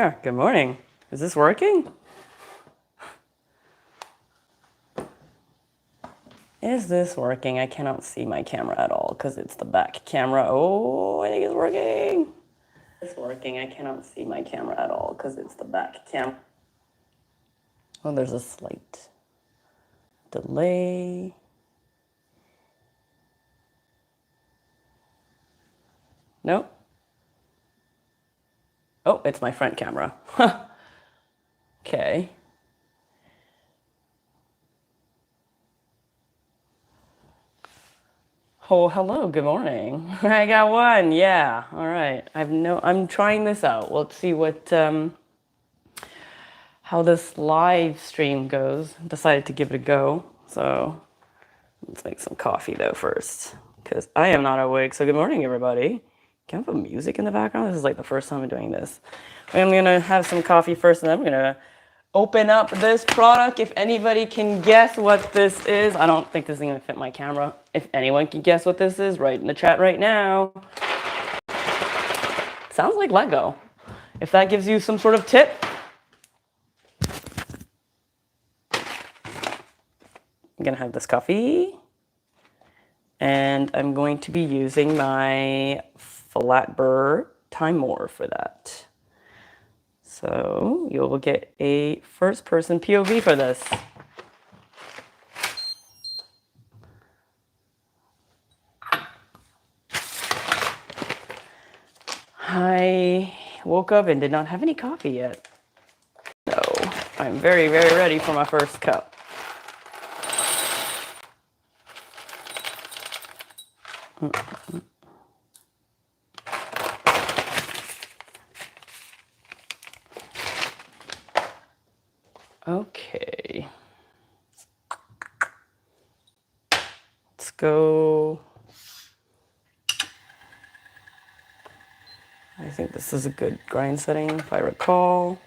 here. Good morning. Is this working? Is this working? I cannot see my camera at all because it's the back camera. Oh, I think it's working. It's working. I cannot see my camera at all because it's the back camera. Oh, there's a slight delay. Nope. Oh, it's my front camera. Okay. Oh, hello. Good morning. I got one. Yeah. All right. I'm trying this out. Let's see what how this live stream goes. Decided to give it a go. So let's make some coffee though first, because I am not awake. So good morning, everybody. Can I put music in the background? This is like the first time I'm doing this. I'm gonna have some coffee first, and then I'm gonna open up this product. If anybody can guess what this is, I don't think this is gonna fit my camera. If anyone can guess what this is, write in the chat right now. Sounds like Lego. If that gives you some sort of tip. I'm gonna have this coffee, and I'm going to be using my flat burr Timor for that. So you will get a first-person POV for this. I woke up and did not have any coffee yet. So I'm very, very ready for my first cup. Okay. Let's go. I think this is a good grind setting, if I recall.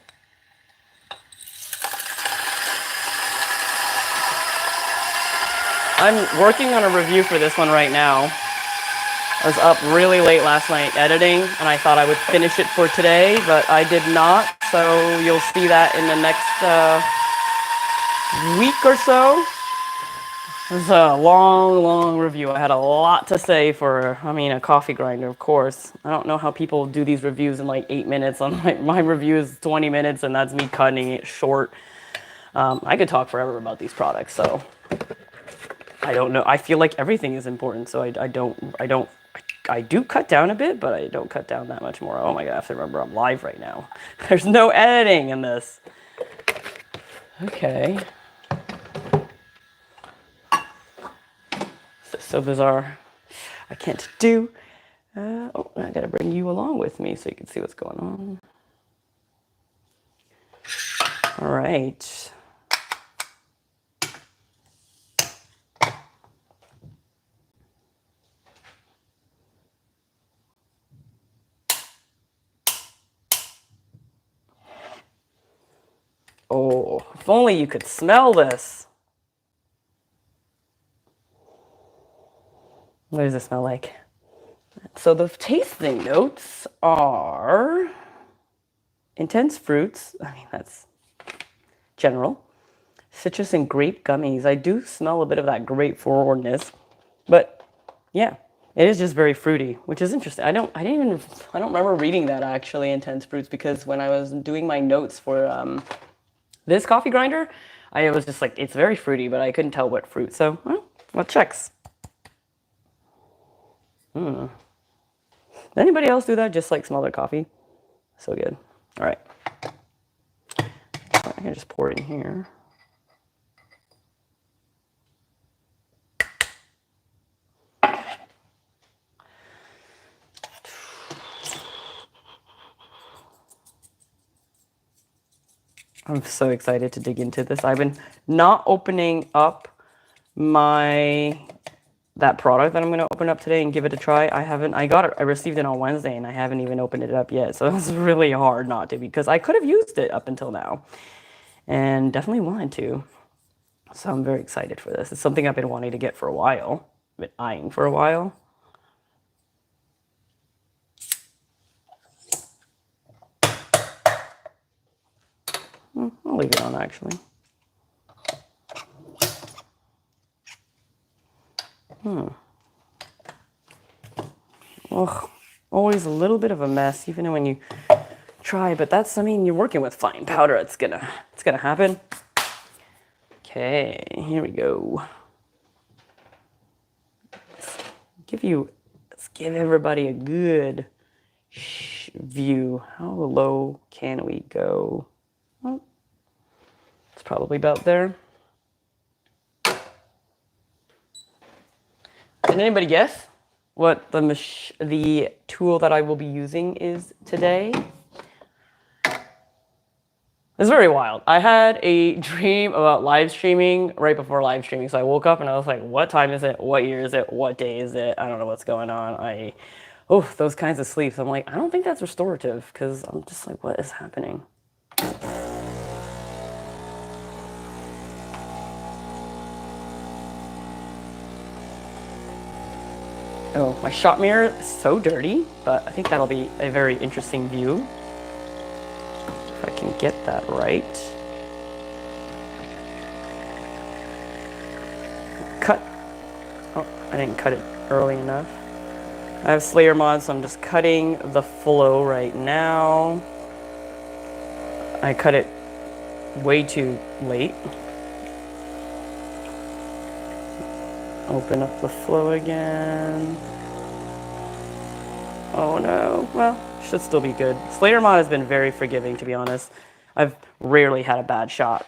I'm working on a review for this one right now. I was up really late last night editing, and I thought I would finish it for today, but I did not. So you'll see that in the next week or so. It was a long, long review. I had a lot to say for, a coffee grinder, of course. I don't know how people do these reviews in like 8 minutes. My review is 20 minutes, and that's me cutting it short. I could talk forever about these products, so I don't know. I feel like everything is important, so I do cut down a bit, but I don't cut down that much more. Oh my God, I have to remember I'm live right now. There's no editing in this. Okay. So bizarre. I can't do. Oh, I gotta bring you along with me so you can see what's going on. All right. Oh, if only you could smell this. What does it smell like? So the tasting notes are intense fruits. That's general. Citrus and grape gummies. I do smell a bit of that grape forwardness, but yeah, it is just very fruity, which is interesting. I don't remember reading that actually, intense fruits, because when I was doing my notes for this coffee grinder, I was just like, it's very fruity, but I couldn't tell what fruit. So, well, what checks? Anybody else do that? Just like smell their coffee? So good. All right. I can just pour it in here. I'm so excited to dig into this. I've been not opening up that product that I'm going to open up today and give it a try. I received it on Wednesday, and I haven't even opened it up yet. So it's really hard not to, because I could have used it up until now and definitely wanted to. So I'm very excited for this. It's something I've been wanting to get for a while. I've been eyeing for a while. I'll leave it on actually. Ugh, always a little bit of a mess, even when you try, but that's, I mean, you're working with fine powder. It's gonna happen. Okay, here we go. Let's give everybody a good view. How low can we go? Well, it's probably about there. Can anybody guess what the tool that I will be using is today? It's very wild. I had a dream about live streaming right before live streaming. So I woke up and I was like, what time is it? What year is it? What day is it? I don't know what's going on. Those kinds of sleeps. I'm like, I don't think that's restorative because I'm just like, what is happening? Oh, my shot mirror is so dirty, but I think that'll be a very interesting view. If I can get that right. Cut. Oh, I didn't cut it early enough. I have Slayer mod, so I'm just cutting the flow right now. I cut it way too late. Open up the flow again. Oh no. Well, should still be good. Slayer mod has been very forgiving, to be honest. I've rarely had a bad shot.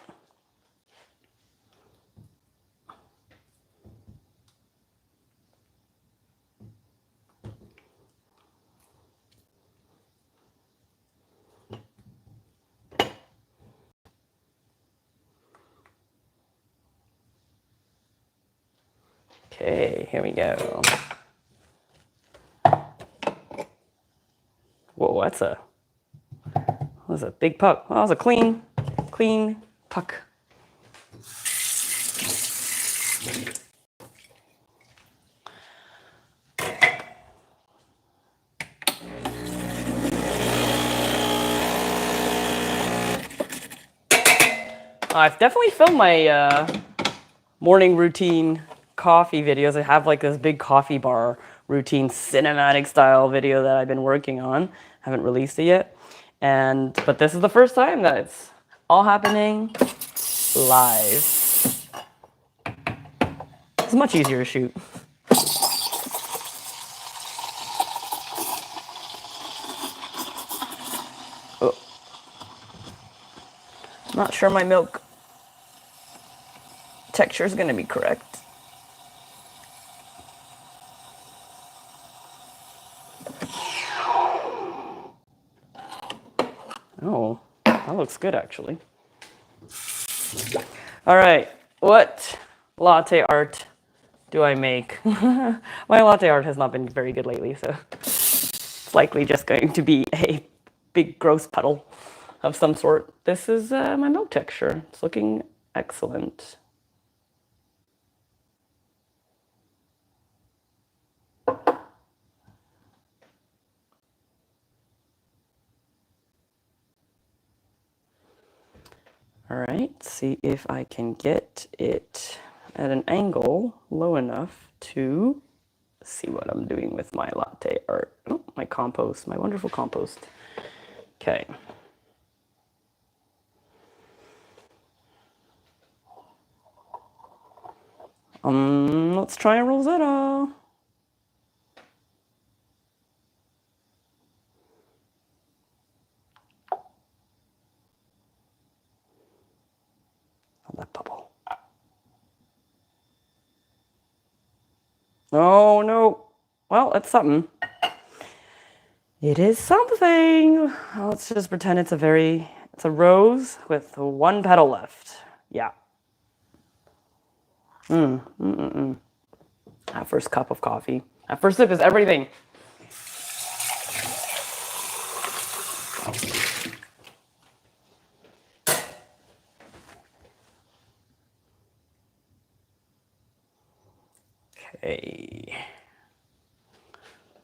Okay, here we go. Whoa, that's a big puck. Well, that was a clean puck. I've definitely filmed my morning routine coffee videos. I have like this big coffee bar routine cinematic style video that I've been working on. Haven't released it yet. But this is the first time that it's all happening live. It's much easier to shoot. Oh. Not sure my milk texture is going to be correct. Oh, that looks good actually. All right, what latte art do I make? My latte art has not been very good lately, so it's likely just going to be a big gross puddle of some sort. This is my milk texture. It's looking excellent. All right, see if I can get it at an angle low enough to see what I'm doing with my latte art. Oh, my compost, my wonderful compost. Okay. Let's try a Rosetta. On that bubble. Oh no. Well, it's something. It is something. Let's just pretend it's a rose with one petal left. Yeah. That first cup of coffee. That first sip is everything.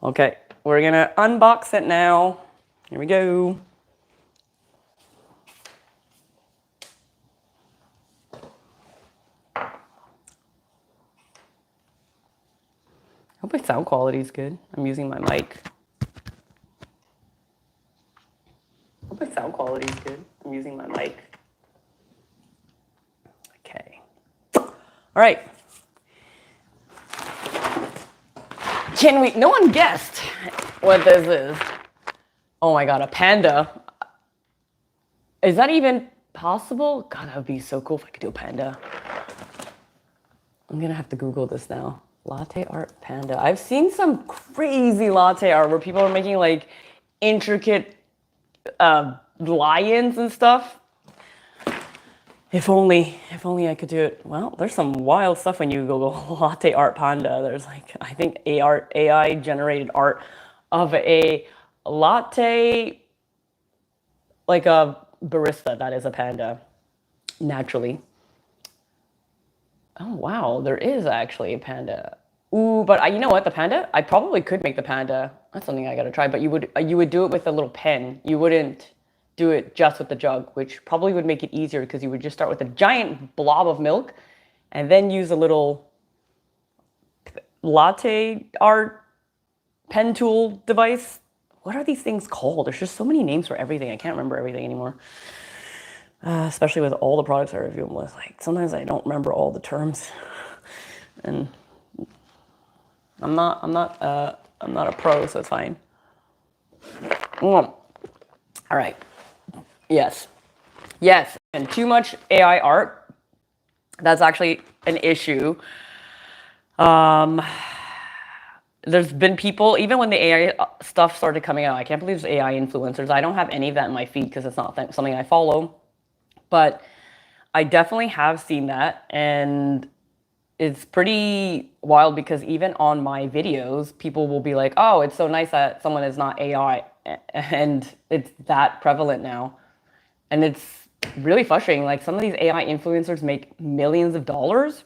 Okay, we're gonna unbox it now. Here we go. Hope my sound quality is good. I'm using my mic. Hope my sound quality is good. I'm using my mic. Okay. All right. Can we? No one guessed what this is. Oh my God, a panda. Is that even possible? God, that would be so cool if I could do a panda. I'm gonna have to Google this now. Latte art panda. I've seen some crazy latte art where people are making like intricate lions and stuff. If only I could do it. Well, there's some wild stuff when you Google latte art panda. There's like, I think AI generated art of a latte, like a barista that is a panda, naturally. Oh wow, there is actually a panda. Ooh, but you know what? The panda, I probably could make the panda. That's something I gotta try. But you would do it with a little pen. You wouldn't do it just with the jug, which probably would make it easier because you would just start with a giant blob of milk, and then use a little latte art pen tool device. What are these things called? There's just so many names for everything. I can't remember everything anymore. Especially with all the products I review them with. Like sometimes I don't remember all the terms, and I'm not a pro, so it's fine. All right. Yes. And too much AI art. That's actually an issue. There's been people, even when the AI stuff started coming out, I can't believe there's AI influencers. I don't have any of that in my feed because it's not something I follow. But I definitely have seen that, and it's pretty wild because even on my videos, people will be like, oh, it's so nice that someone is not AI, and it's that prevalent now. And it's really frustrating. Like some of these AI influencers make millions of dollars,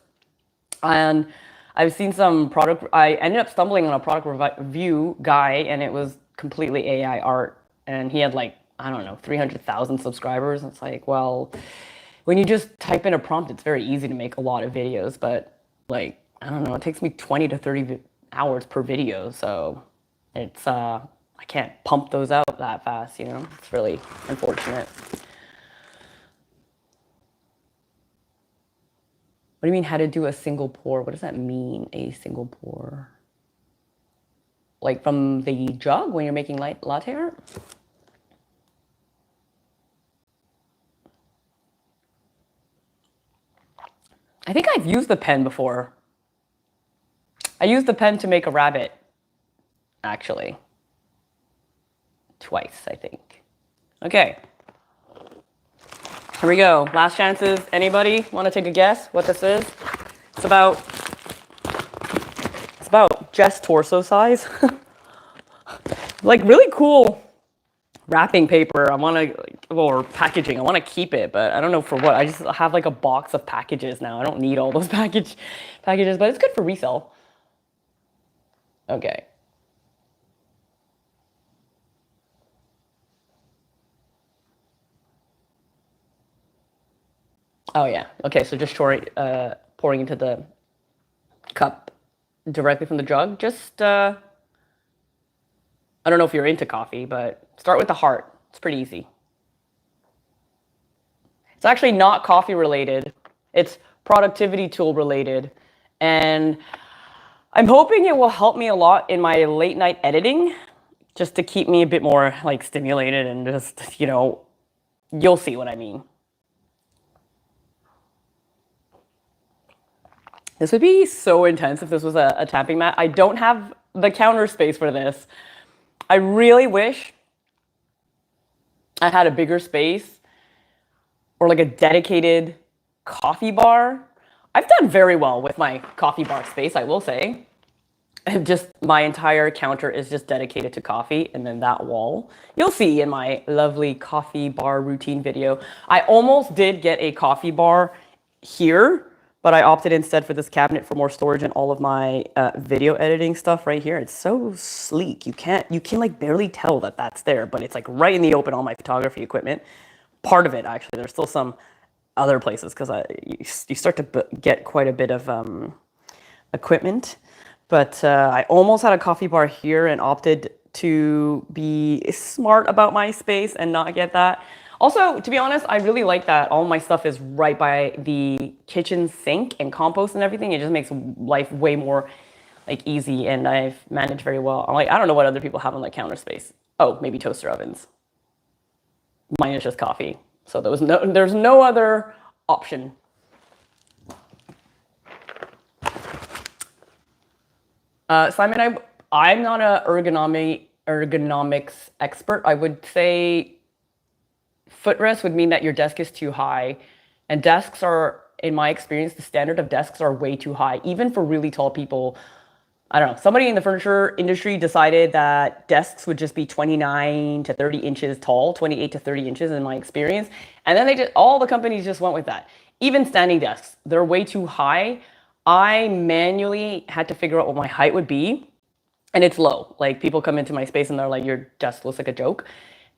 and I've seen some product, I ended up stumbling on a product review guy, and it was completely AI art, and he had like, I don't know, 300,000 subscribers. It's like, well, when you just type in a prompt, it's very easy to make a lot of videos, but like, I don't know, it takes me 20 to 30 hours per video. So it's, I can't pump those out that fast, you know, it's really unfortunate. What do you mean how to do a single pour? What does that mean, a single pour? Like from the jug when you're making latte art? I think I've used the pen before. I used the pen to make a rabbit, actually. Twice, I think. Okay. Here we go. Last chances. Anybody want to take a guess what this is? It's about Jess torso size. Like really cool wrapping paper. I want to, or packaging. I want to keep it, but I don't know for what. I just have like a box of packages now. I don't need all those packages, but it's good for resale. Okay. Oh yeah. Okay, so just pouring into the cup directly from the jug. Just I don't know if you're into coffee, but start with the heart. It's pretty easy. It's actually not coffee related. It's productivity tool related. And I'm hoping it will help me a lot in my late night editing, just to keep me a bit more like stimulated and just, you know, you'll see what I mean. This would be so intense if this was a tapping mat. I don't have the counter space for this. I really wish I had a bigger space or like a dedicated coffee bar. I've done very well with my coffee bar space, I will say. And just my entire counter is just dedicated to coffee, and then that wall. You'll see in my lovely coffee bar routine video. I almost did get a coffee bar here, but I opted instead for this cabinet for more storage and all of my video editing stuff right here. It's so sleek. You can like barely tell that that's there, but it's like right in the open, all my photography equipment. Part of it, actually. There's still some other places because you start to get quite a bit of equipment. But I almost had a coffee bar here and opted to be smart about my space and not get that. Also, to be honest, I really like that all my stuff is right by the kitchen sink and compost and everything. It just makes life way more like easy, and I've managed very well. I'm like, I don't know what other people have on like counter space. Oh, maybe toaster ovens. Mine is just coffee. So there's no other option. Simon, I'm not a ergonomics expert. I would say footrest would mean that your desk is too high, and desks are, in my experience, the standard of desks are way too high, even for really tall people. I don't know. Somebody in the furniture industry decided that desks would just be 29 to 30 inches tall, 28 to 30 inches in my experience, and then all the companies just went with that. Even standing desks, they're way too high. I manually had to figure out what my height would be, and it's low. Like people come into my space and they're like, "Your desk looks like a joke,"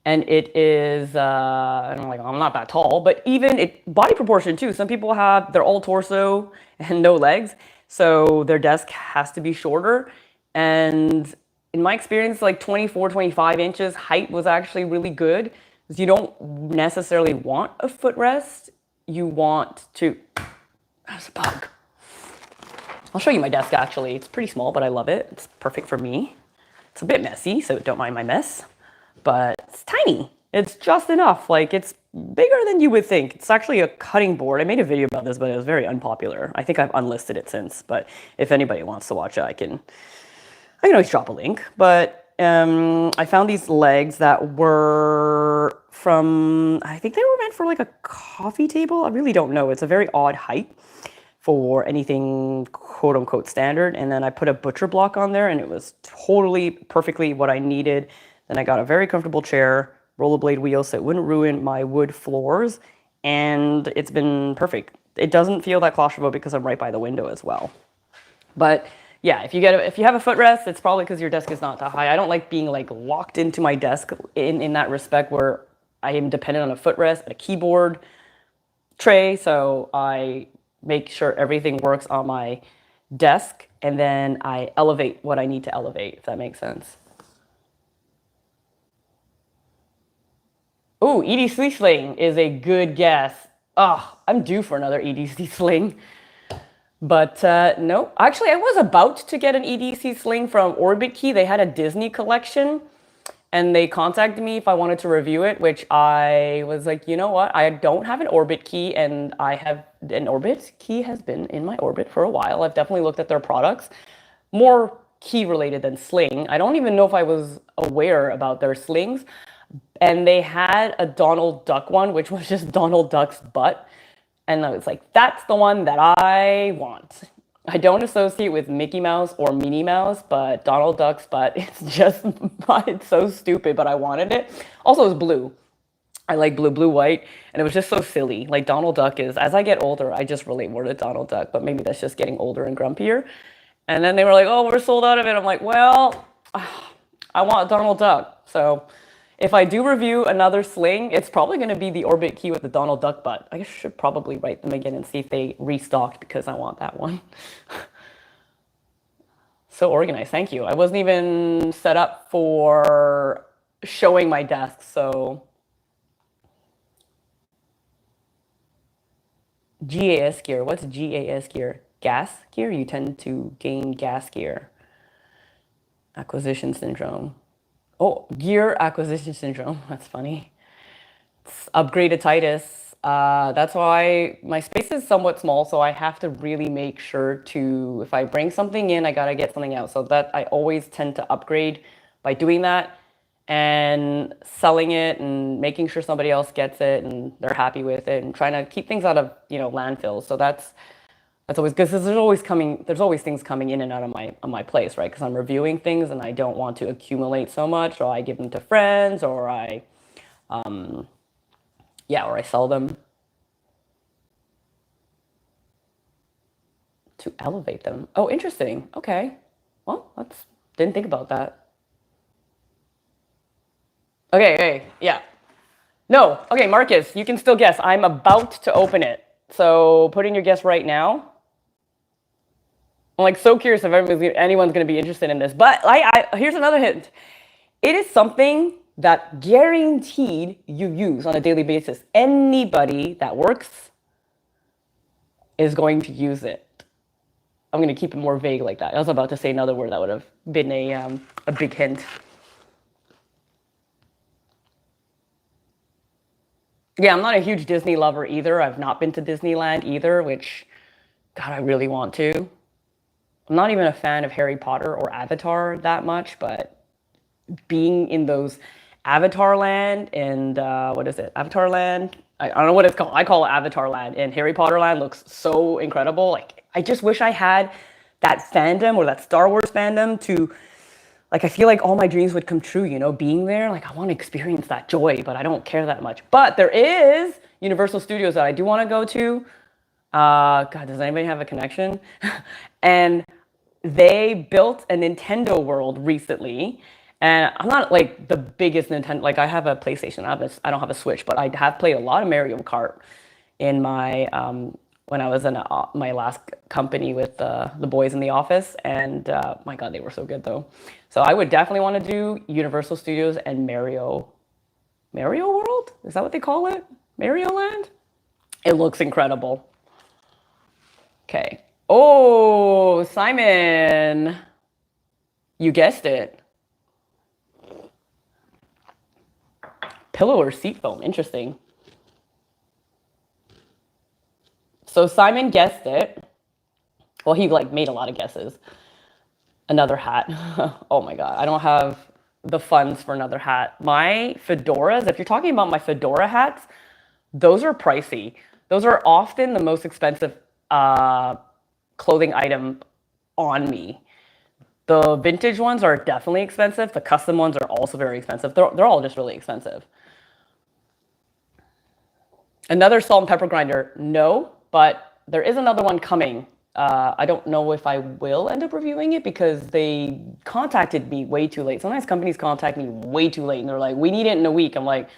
and it is. And I'm like, I'm not that tall, but even body proportion too. Some people they're all torso and no legs, so their desk has to be shorter. And in my experience, like 24, 25 inches height was actually really good, because you don't necessarily want a footrest. You want to. That's a bug. I'll show you my desk actually. It's pretty small, but I love it. It's perfect for me. It's a bit messy, so don't mind my mess. But it's tiny. It's just enough. Like it's bigger than you would think. It's actually a cutting board. I made a video about this, but it was very unpopular. I think I've unlisted it since. But if anybody wants to watch it, I can always drop a link. But I found these legs that were from, I think they were meant for like a coffee table. I really don't know. It's a very odd height for anything quote unquote standard. And then I put a butcher block on there and it was totally perfectly what I needed. Then I got a very comfortable chair, rollerblade wheels so it wouldn't ruin my wood floors. And it's been perfect. It doesn't feel that claustrophobic because I'm right by the window as well. But yeah, if you have a footrest, it's probably because your desk is not that high. I don't like being like locked into my desk in that respect where I am dependent on a footrest and a keyboard tray. So I make sure everything works on my desk, and then I elevate what I need to elevate, if that makes sense. Ooh, EDC sling is a good guess. Oh, I'm due for another EDC sling. But no, actually I was about to get an EDC sling from Orbit Key. They had a Disney collection, and they contacted me if I wanted to review it, which I was like, you know what? I don't have an Orbit Key, and an Orbit Key has been in my orbit for a while. I've definitely looked at their products, more key related than sling. I don't even know if I was aware about their slings. And they had a Donald Duck one, which was just Donald Duck's butt. And I was like, that's the one that I want. I don't associate with Mickey Mouse or Minnie Mouse, but Donald Duck's butt, it's so stupid, but I wanted it. Also, it was blue. I like blue, white, and it was just so silly. Like Donald Duck is, as I get older, I just relate more to Donald Duck, but maybe that's just getting older and grumpier. And then they were like, oh, we're sold out of it. I'm like, well, I want Donald Duck. So if I do review another sling, it's probably going to be the Orbit Key with the Donald Duck butt. I should probably write them again and see if they restocked, because I want that one. So organized, thank you. I wasn't even set up for showing my desk, so. GAS gear, what's GAS gear? Gas gear? You tend to gain gas gear. Acquisition syndrome. Oh, gear acquisition syndrome. That's funny. It's upgradatitis. That's why my space is somewhat small, so I have to really make sure to, if I bring something in, I gotta get something out. So that I always tend to upgrade by doing that and selling it and making sure somebody else gets it and they're happy with it, and trying to keep things out of, landfills. So that's always good, because there's always things coming in and out of my place, right? Because I'm reviewing things and I don't want to accumulate so much, or I give them to friends, or I sell them to elevate them. Oh, interesting. Okay. Well, didn't think about that. Okay, yeah. No, okay, Marcus, you can still guess. I'm about to open it. So put in your guess right now. I'm like so curious if anyone's going to be interested in this. But here's another hint. It is something that guaranteed you use on a daily basis. Anybody that works is going to use it. I'm going to keep it more vague like that. I was about to say another word that would have been a big hint. Yeah, I'm not a huge Disney lover either. I've not been to Disneyland either, which, God, I really want to. I'm not even a fan of Harry Potter or Avatar that much, but being in those Avatar Land and what is it? Avatar Land? I don't know what it's called. I call it Avatar Land. And Harry Potter Land looks so incredible. Like, I just wish I had that fandom or that Star Wars fandom to, like, I feel like all my dreams would come true, you know, being there. Like, I want to experience that joy, but I don't care that much. But there is Universal Studios that I do want to go to. God, does anybody have a connection? And they built a Nintendo World recently. And I'm not like the biggest Nintendo, like I have a PlayStation, I don't have a Switch, but I have played a lot of Mario Kart in my, when I was in my last company with the boys in the office. And my God, they were so good though. So I would definitely want to do Universal Studios and Mario World? Is that what they call it? Mario Land? It looks incredible. Okay. Oh, Simon, you guessed it. Pillow or seat foam, interesting. So Simon guessed it. Well, he like made a lot of guesses. Another hat. Oh my God, I don't have the funds for another hat. My fedoras, if you're talking about my fedora hats, those are pricey. Those are often the most expensive clothing item on me. The vintage ones are definitely expensive. The custom ones are also very expensive. They're all just really expensive. Another salt and pepper grinder, no, but there is another one coming. I don't know if I will end up reviewing it because they contacted me way too late. Sometimes companies contact me way too late and they're like, we need it in a week. I'm like,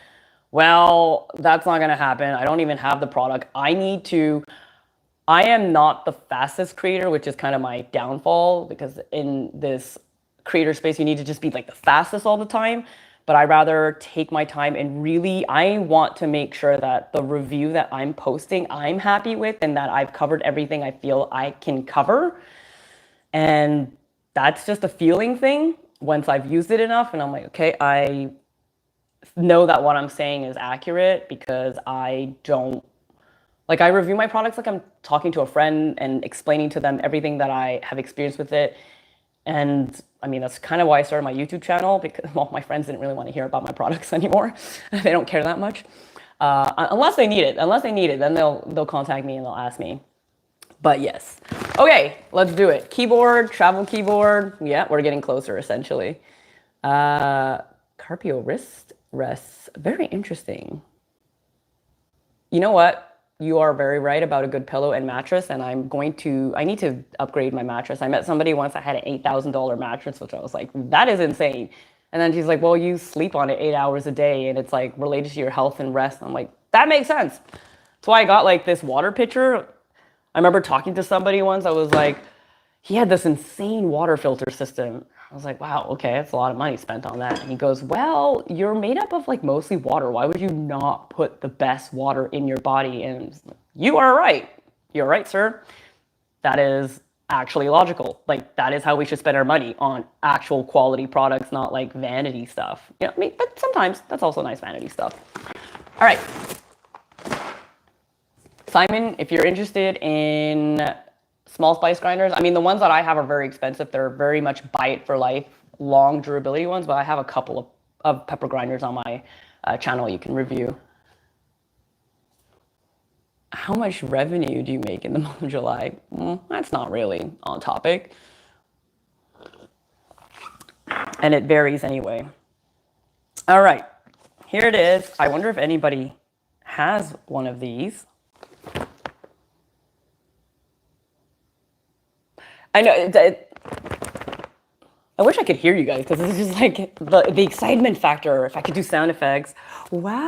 well, that's not going to happen. I don't even have the product. I am not the fastest creator, which is kind of my downfall because in this creator space, you need to just be like the fastest all the time. But I rather take my time and really, I want to make sure that the review that I'm posting, I'm happy with and that I've covered everything I feel I can cover. And that's just a feeling thing once I've used it enough and I'm like, okay, I know that what I'm saying is accurate because I don't, like I review my products like I'm talking to a friend and explaining to them everything that I have experienced with it. And I mean, that's kind of why I started my YouTube channel because, well, my friends didn't really want to hear about my products anymore. They don't care that much. Unless they need it. Unless they need it, then they'll contact me and they'll ask me. But yes. Okay, let's do it. Keyboard, travel keyboard. Yeah, we're getting closer essentially. Carpio wrist rests. Very interesting. You know what? You are very right about a good pillow and mattress, and I need to upgrade my mattress. I met somebody once that had an $8,000 mattress, which I was like, that is insane. And then she's like, well, you sleep on it 8 hours a day, and it's like related to your health and rest. And I'm like, that makes sense. That's why I got like this water pitcher. I remember talking to somebody once. I was like, he had this insane water filter system. I was like, wow, okay, that's a lot of money spent on that. And he goes, well, you're made up of like mostly water. Why would you not put the best water in your body? And you are right. You're right, sir. That is actually logical. Like that is how we should spend our money on actual quality products, not like vanity stuff. You know, I mean, but sometimes that's also nice vanity stuff. All right. Simon, if you're interested in small spice grinders, I mean, the ones that I have are very expensive. They're very much buy it for life, long durability ones, but I have a couple of pepper grinders on my channel you can review. How much revenue do you make in the month of July? That's not really on topic. And it varies anyway. All right, here it is. I wonder if anybody has one of these. I know, I wish I could hear you guys because this is just like the excitement factor. If I could do sound effects. Wow.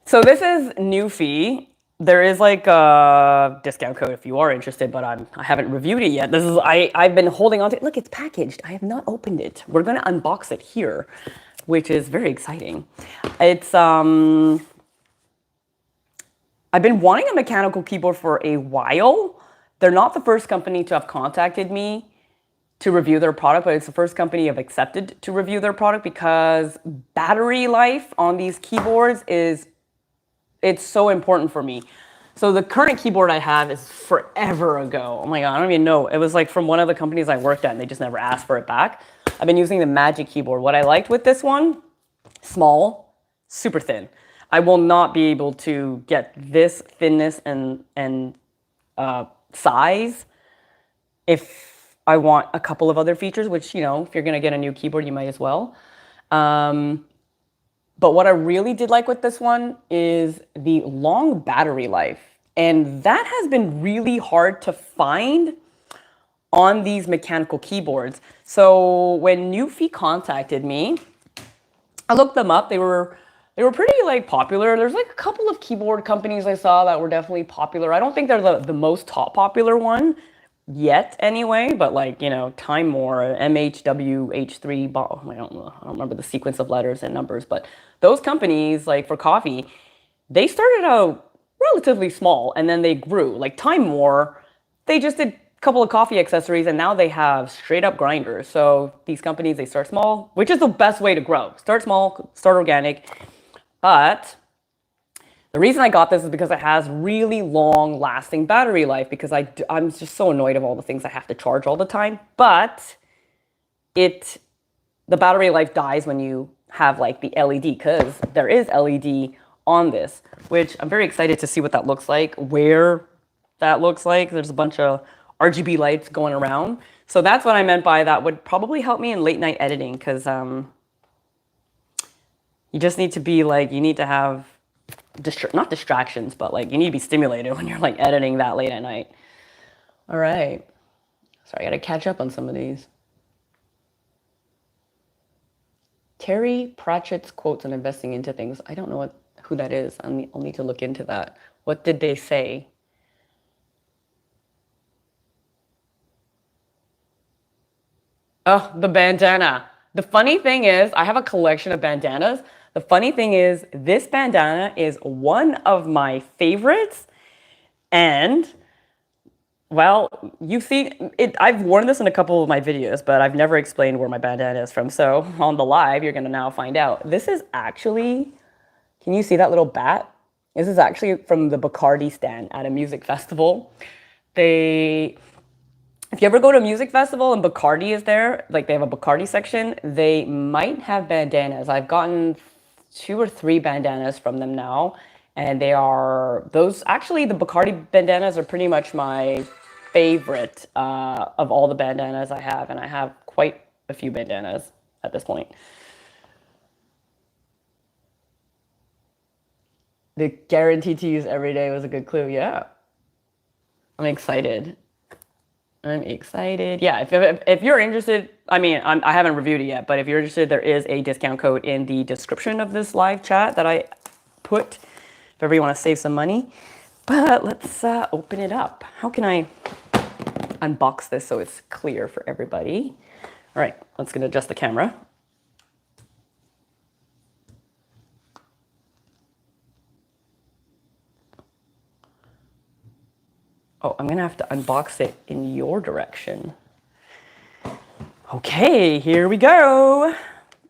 So this is Nuphy. There is like a discount code if you are interested, but I haven't reviewed it yet. This is I've been holding on to it. Look, it's packaged. I have not opened it. We're gonna unbox it here, which is very exciting. It's I've been wanting a mechanical keyboard for a while. They're not the first company to have contacted me to review their product, but it's the first company I've accepted to review their product because battery life on these keyboards it's so important for me. So the current keyboard I have is forever ago. Oh my God, I don't even know. It was like from one of the companies I worked at and they just never asked for it back. I've been using the Magic keyboard. What I liked with this one, small, super thin. I will not be able to get this thinness and size if I want a couple of other features, which, you know, if you're gonna get a new keyboard, you might as well. But what I really did like with this one is the long battery life. And that has been really hard to find on these mechanical keyboards. So when Nuphy contacted me, I looked them up. They were pretty like popular. There's like a couple of keyboard companies I saw that were definitely popular. I don't think they're the most top popular one yet anyway, but like, you know, Time More, MHWH3, I don't remember the sequence of letters and numbers, but those companies like for coffee, they started out relatively small and then they grew. Like Time More, they just did a couple of coffee accessories and now they have straight up grinders. So these companies, they start small, which is the best way to grow. Start small, start organic. But the reason I got this is because it has really long lasting battery life because I'm just so annoyed of all the things I have to charge all the time. But the battery life dies when you have like the LED because there is LED on this, which I'm very excited to see what that looks like, where that looks like. There's a bunch of RGB lights going around. So that's what I meant by that would probably help me in late night editing because you just need to be like, you need to have not distractions, but like you need to be stimulated when you're like editing that late at night. All right. Sorry, I gotta catch up on some of these. Terry Pratchett's quotes on investing into things. I don't know who that is. I'll need to look into that. What did they say? Oh, the bandana. The funny thing is, I have a collection of bandanas. The funny thing is, this bandana is one of my favorites. And, well, you've seen it. I've worn this in a couple of my videos, but I've never explained where my bandana is from. So on the live, you're going to now find out. This is actually, can you see that little bat? This is actually from the Bacardi stand at a music festival. If you ever go to a music festival and Bacardi is there, like they have a Bacardi section, they might have bandanas. I've gotten 2 or 3 bandanas from them now. And actually the Bacardi bandanas are pretty much my favorite of all the bandanas I have. And I have quite a few bandanas at this point. The guaranteed to use every day was a good clue. Yeah. I'm excited. I'm excited. Yeah, if you're interested, I mean, I haven't reviewed it yet, but if you're interested, there is a discount code in the description of this live chat that I put if ever you want to save some money. But let's open it up. How can I unbox this so it's clear for everybody? All right, let's gonna adjust the camera. Oh, I'm gonna have to unbox it in your direction. Okay, here we go.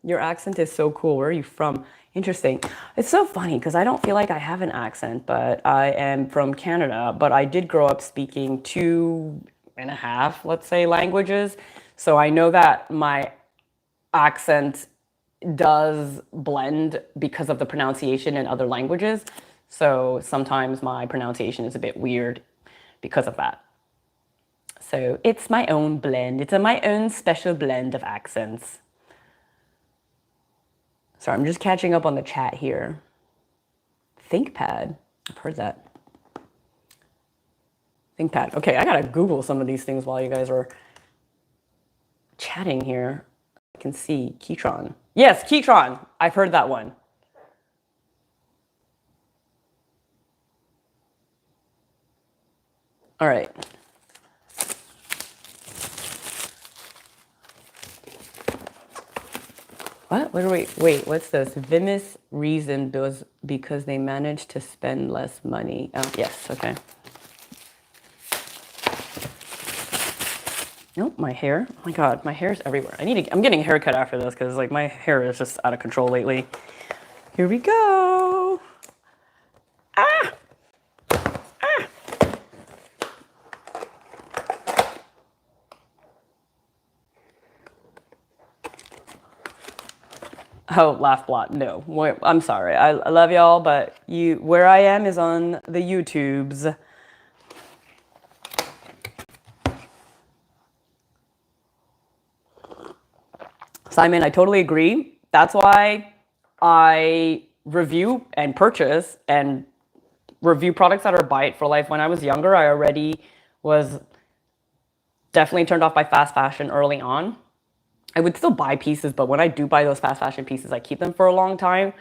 Your accent is so cool. Where are you from? Interesting. It's so funny because I don't feel like I have an accent, but I am from Canada, but I did grow up speaking 2.5, let's say, languages. So I know that my accent does blend because of the pronunciation in other languages. So sometimes my pronunciation is a bit weird because of that. So it's my own blend. It's my own special blend of accents. Sorry, I'm just catching up on the chat here. ThinkPad. I've heard that. ThinkPad. Okay, I gotta Google some of these things while you guys are chatting here. I can see Keytron. Yes, Keytron. I've heard that one. All right. What? What are we? Wait, what's this? Vimis reason because they managed to spend less money. Oh, yes. Okay. Nope, my hair. Oh my God, my hair is everywhere. I'm getting a haircut after this because like my hair is just out of control lately. Here we go. Ah! Ah! Oh, laugh blot. No, I'm sorry. I love y'all, but where I am is on the YouTubes. Simon, I totally agree. That's why I review and purchase and review products that are buy it for life. When I was younger, I already was definitely turned off by fast fashion early on. I would still buy pieces, but when I do buy those fast fashion pieces, I keep them for a long time.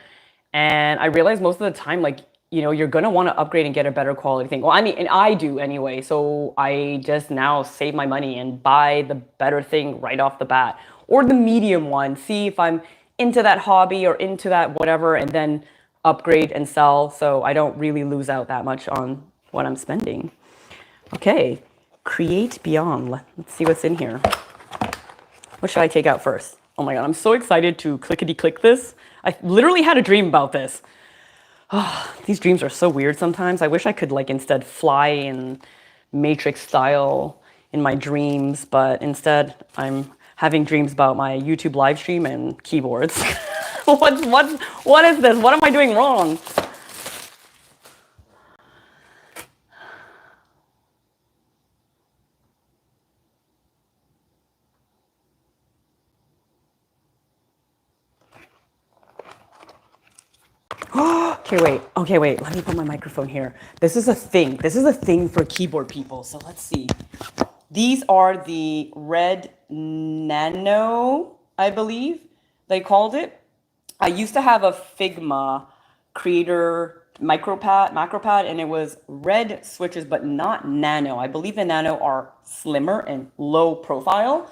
And I realize most of the time, like, you're gonna want to upgrade and get a better quality thing. Well, I mean, and I do anyway. So I just now save my money and buy the better thing right off the bat, or the medium one. See if I'm into that hobby or into that whatever, and then upgrade and sell. So I don't really lose out that much on what I'm spending. Okay, create beyond. Let's see what's in here. What should I take out first? Oh my God, I'm so excited to clickety click this. I literally had a dream about this. Oh, these dreams are so weird sometimes. I wish I could like instead fly in Matrix style in my dreams, but instead I'm having dreams about my YouTube live stream and keyboards. What is this? What am I doing wrong? Okay, wait. Let me put my microphone here. This is a thing. This is a thing for keyboard people. So let's see. These are the red nano, I believe they called it. I used to have a Figma creator macropad, and it was red switches, but not nano. I believe the nano are slimmer and low profile.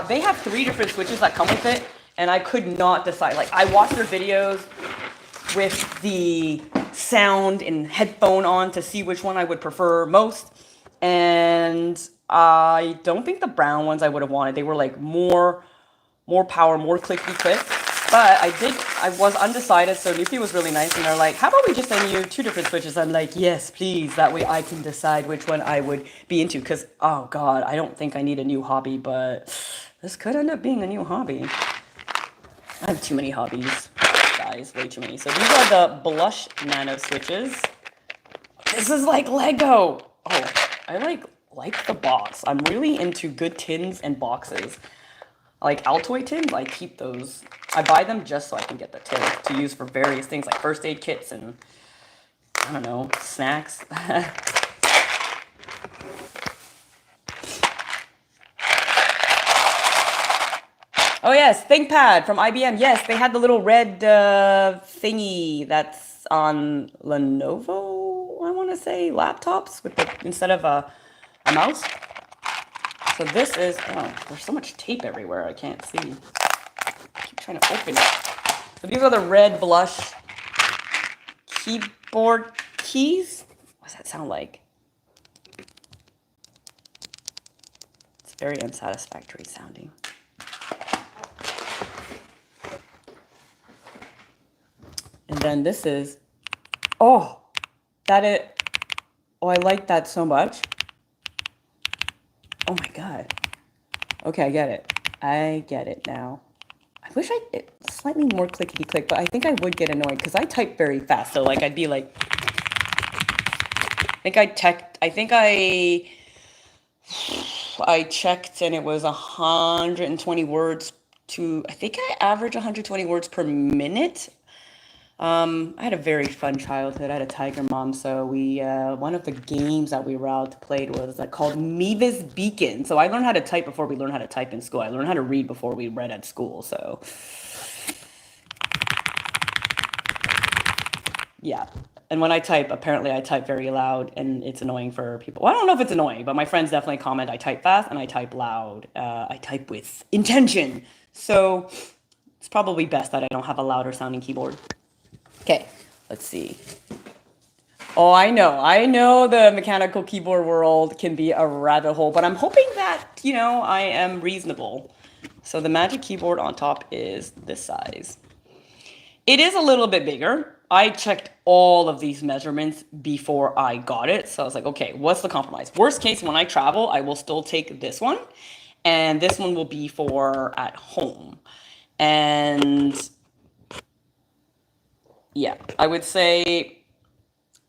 They have 3 different switches that come with it, and I could not decide. Like, I watched their videos with the sound and headphone on to see which one I would prefer most. And I don't think the brown ones I would have wanted. They were like more power, more clicky click. But I was undecided, so Nuphy was really nice, and they're like, how about we just send you 2 different switches? I'm like, yes, please. That way I can decide which one I would be into. Because, oh God, I don't think I need a new hobby, but this could end up being a new hobby. I have too many hobbies, guys, way too many. So these are the blush nano switches. This is like Lego. Oh, I like the box. I'm really into good tins and boxes. Like Altoid tins, I keep those. I buy them just so I can get the tins to use for various things like first aid kits and, I don't know, snacks. Oh yes, ThinkPad from IBM. Yes, they had the little red thingy that's on Lenovo, I want to say, laptops with instead of a mouse. So this is, oh, there's so much tape everywhere, I can't see. I keep trying to open it. So these are the red blush keyboard keys. What does that sound like? It's very unsatisfactory sounding. And then this is, oh, I like that so much. Oh my God. Okay, I get it. I get it now. I wish it's slightly more clickety click, but I think I would get annoyed because I type very fast. So like I'd be like, I checked and it was 120 words I think I average 120 words per minute. I had a very fun childhood. I had a tiger mom, so one of the games that we were allowed to play was called Mevis Beacon. So I learned how to type before we learned how to type in school. I learned how to read before we read at school. So yeah, And when I type, apparently I type very loud and it's annoying for people. Well, I don't know if it's annoying, but my friends definitely comment I type fast and I type loud. I type with intention. So it's probably best that I don't have a louder sounding keyboard. Okay, let's see. Oh, I know the mechanical keyboard world can be a rabbit hole, but I'm hoping that, you know, I am reasonable. So the Magic Keyboard on top is this size. It is a little bit bigger. I checked all of these measurements before I got it. So I was like, okay, what's the compromise? Worst case, when I travel, I will still take this one. And this one will be for at home. And yeah, I would say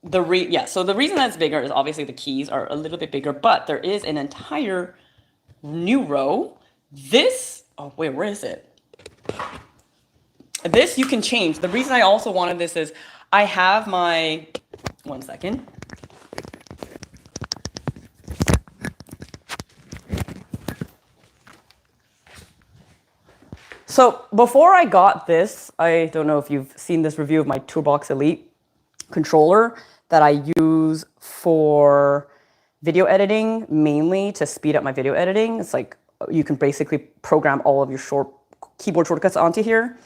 so the reason that's bigger is obviously the keys are a little bit bigger, but there is an entire new row. Oh wait, where is it? This you can change. The reason I also wanted this is I have my, one second. So before I got this, I don't know if you've seen this review of my Toolbox Elite controller that I use for video editing, mainly to speed up my video editing. It's like you can basically program all of your keyboard shortcuts onto here.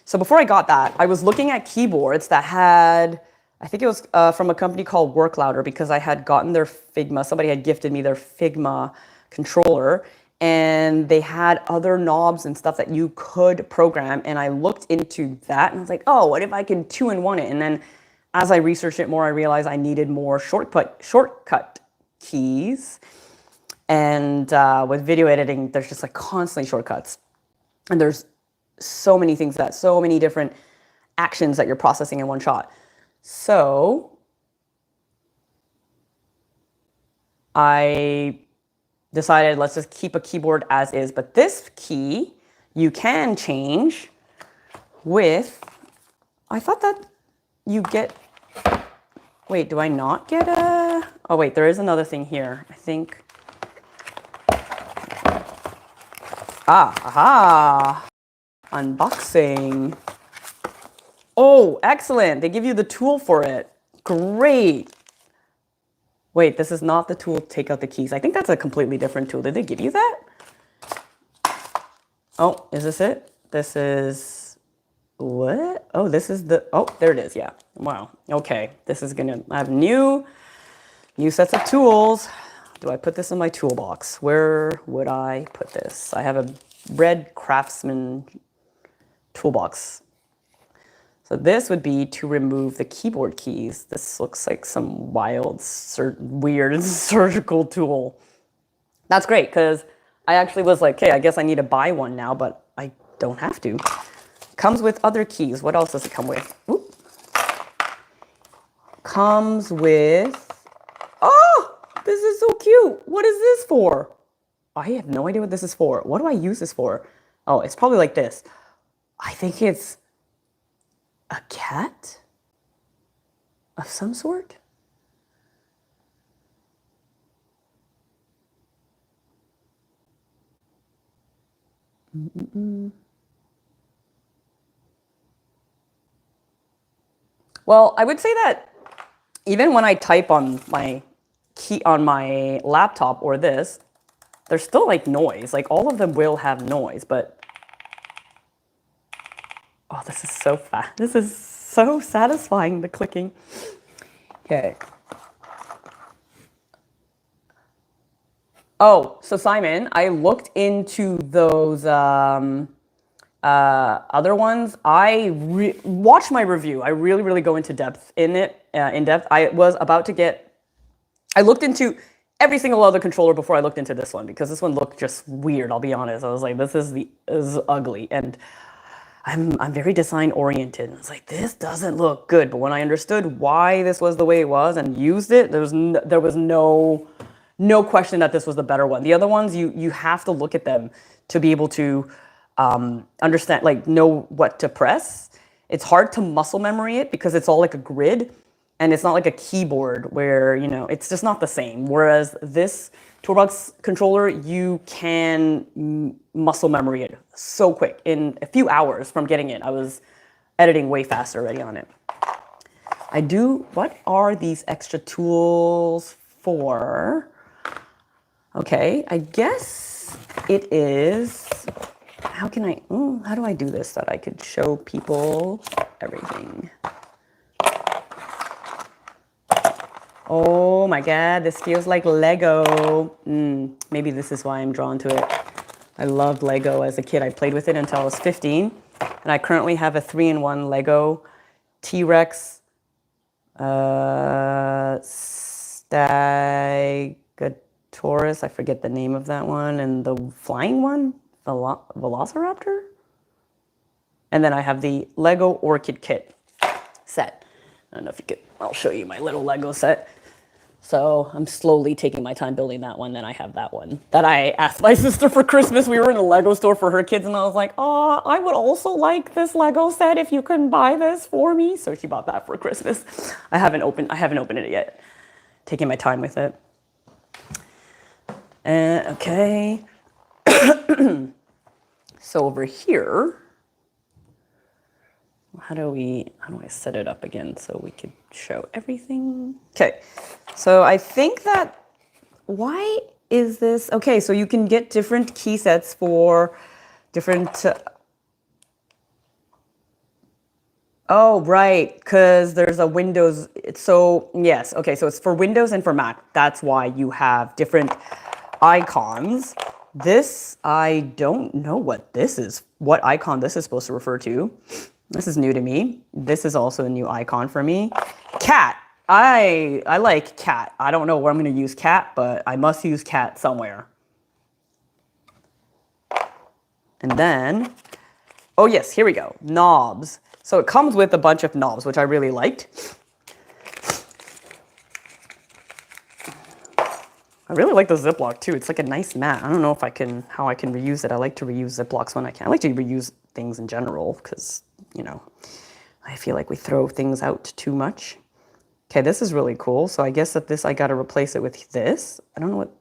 So before I got that, I was looking at keyboards that had, I think it was from a company called Work Louder, because I had gotten their Figma, somebody had gifted me their Figma controller, and they had other knobs and stuff that you could program. And I looked into that and I was like, oh, what if I can 2-in-1 it? And then as I researched it more, I realized I needed more shortcut keys. And with video editing, there's just like constantly shortcuts. And there's so many things so many different actions that you're processing in one shot. So I decided let's just keep a keyboard as is. But this key you can change with, I thought that you get, wait, do I not get a, oh wait, there is another thing here, I think. Aha, unboxing. Oh, excellent, they give you the tool for it. Great. Wait, this is not the tool to take out the keys. I think that's a completely different tool. Did they give you that? Oh, is this it? This is, what? Oh, this is the, oh, there it is, yeah. Wow, okay. This is gonna, I have new sets of tools. Do I put this in my toolbox? Where would I put this? I have a red Craftsman toolbox. So this would be to remove the keyboard keys. This looks like some wild, weird surgical tool. That's great, because I actually was like, okay, I guess I need to buy one now, but I don't have to. Comes with other keys. What else does it come with? Oop. Comes with, oh, this is so cute. What is this for? I have no idea what this is for. What do I use this for? Oh, it's probably like this. I think it's a cat of some sort. Well, I would say that even when I type on my laptop or this, there's still like noise. Like all of them will have noise, but oh, this is so fast. This is so satisfying, the clicking. Okay. Oh, so Simon, I looked into those other ones. Watch my review. I really go into depth in it. I was about to get. I looked into every single other controller before I looked into this one, because this one looked just weird. I'll be honest. I was like, this is ugly, and I'm very design oriented. I was like, this doesn't look good. But when I understood why this was the way it was and used it, there was no question that this was the better one. The other ones, you have to look at them to be able to understand, like know what to press. It's hard to muscle memory it because it's all like a grid, and it's not like a keyboard where, you know, it's just not the same. Whereas this Toolbox controller, you can muscle memory it so quick. In a few hours from getting it, I was editing way faster already on it. What are these extra tools for? Okay, I guess it is, how do I do this that I could show people everything? Oh my God, this feels like Lego. Maybe this is why I'm drawn to it. I loved Lego as a kid. I played with it until I was 15. And I currently have a 3-in-1 Lego T-Rex Stegosaurus. I forget the name of that one. And the flying one, Velociraptor. And then I have the Lego Orchid Kit set. I don't know if you could, I'll show you my little Lego set. So I'm slowly taking my time building that one. Then I have that one that I asked my sister for Christmas. We were in a Lego store for her kids and I was like, oh, I would also like this Lego set if you can buy this for me. So she bought that for Christmas. I haven't opened it yet. Taking my time with it. Okay. So over here, how do I set it up again so we could show everything? Okay, so I think that, why is this? Okay, so you can get different key sets for different, oh, right, because there's a Windows, so yes, okay, so it's for Windows and for Mac. That's why you have different icons. This, I don't know what icon this is supposed to refer to. This is new to me. This is also a new icon for me. Cat. I like cat. I don't know where I'm going to use cat, but I must use cat somewhere. And then, oh yes, here we go. Knobs. So it comes with a bunch of knobs, which I really liked. I really like the Ziploc too. It's like a nice mat. I don't know if how I can reuse it. I like to reuse Ziplocs when I can. I like to reuse things in general because, you know, I feel like we throw things out too much. Okay, this is really cool. So I guess that I got to replace it with this. I don't know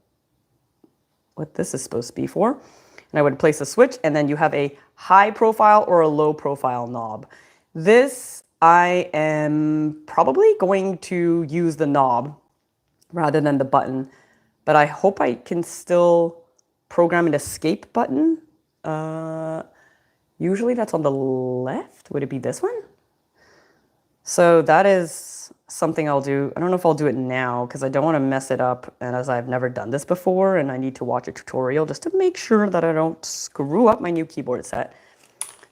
what this is supposed to be for. And I would place a switch and then you have a high profile or a low profile knob. This, I am probably going to use the knob rather than the button. But I hope I can still program an escape button. Usually that's on the left. Would it be this one? So that is something I'll do. I don't know if I'll do it now because I don't want to mess it up. And as I've never done this before and I need to watch a tutorial just to make sure that I don't screw up my new keyboard set.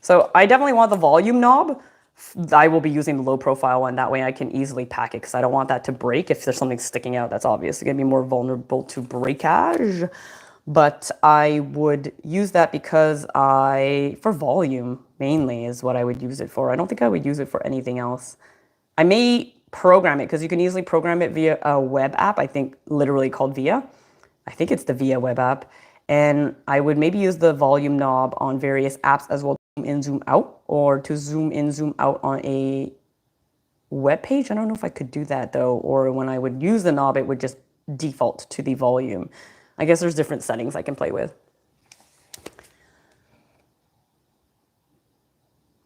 So I definitely want the volume knob. I will be using the low profile one. That way I can easily pack it because I don't want that to break. If there's something sticking out, that's obviously going to be more vulnerable to breakage. But I would use that because for volume mainly is what I would use it for. I don't think I would use it for anything else. I may program it because you can easily program it via a web app, I think literally called Via. I think it's the Via web app. And I would maybe use the volume knob on various apps as well. Zoom in, zoom out, or to zoom in, zoom out on a web page. I don't know if I could do that though, or when I would use the knob, it would just default to the volume. I guess there's different settings I can play with.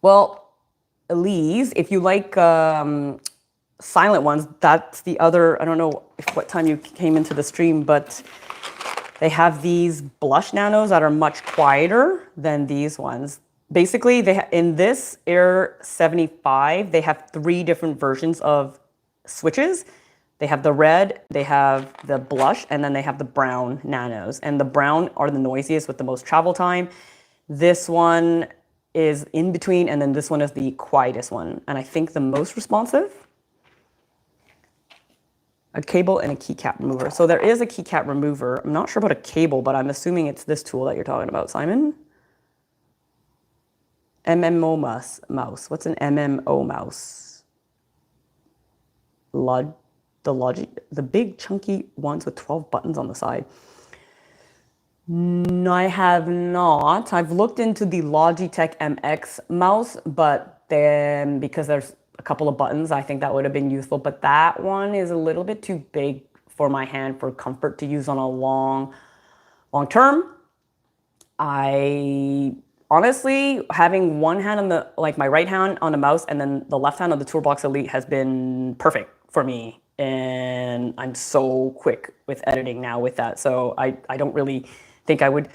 Well, Elise, if you like silent ones, that's the other, I don't know what time you came into the stream, but they have these blush nanos that are much quieter than these ones. Basically, in this Air 75, they have 3 different versions of switches. They have the red, they have the blush, and then they have the brown nanos. And the brown are the noisiest with the most travel time. This one is in between, and then this one is the quietest one. And I think the most responsive. A cable and a keycap remover. So there is a keycap remover. I'm not sure about a cable, but I'm assuming it's this tool that you're talking about, Simon. MMO mouse. What's an MMO mouse? The big chunky ones with 12 buttons on the side. No, I have not. I've looked into the Logitech MX mouse, but then because there's a couple of buttons, I think that would have been useful. But that one is a little bit too big for my hand for comfort to use on a long term. I honestly, having one hand on the, like my right hand on the mouse and then the left hand on the Toolbox Elite has been perfect for me. And I'm so quick with editing now with that. So I don't really think I would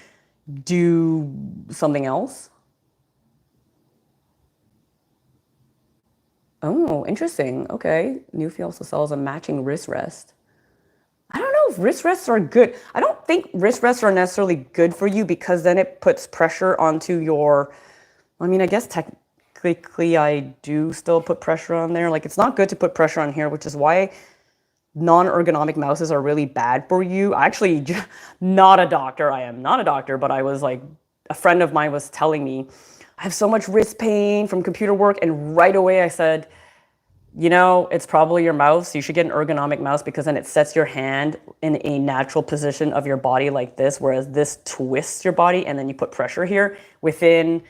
do something else. Oh, interesting. Okay. Nuphy also sells a matching wrist rest. I don't know if wrist rests are good. I don't think wrist rests are necessarily good for you because then it puts pressure onto your, I mean, I guess technically I do still put pressure on there. Like it's not good to put pressure on here, which is why non-ergonomic mouses are really bad for you. Actually, not a doctor. I am not a doctor, but I was like, a friend of mine was telling me, I have so much wrist pain from computer work. And right away I said, you know, it's probably your mouse. You should get an ergonomic mouse because then it sets your hand in a natural position of your body like this, whereas this twists your body and then you put pressure here within.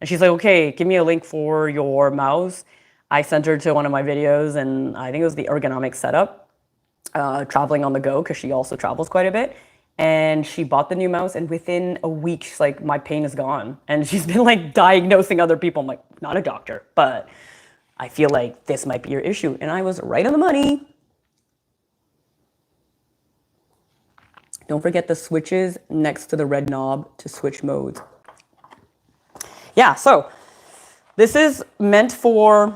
And she's like, okay, give me a link for your mouse. I sent her to one of my videos and I think it was the ergonomic setup, traveling on the go because she also travels quite a bit. And she bought the new mouse and within a week, she's like, my pain is gone. And she's been like diagnosing other people. I'm like, not a doctor, but I feel like this might be your issue. And I was right on the money. Don't forget the switches next to the red knob to switch modes. Yeah, so this is meant for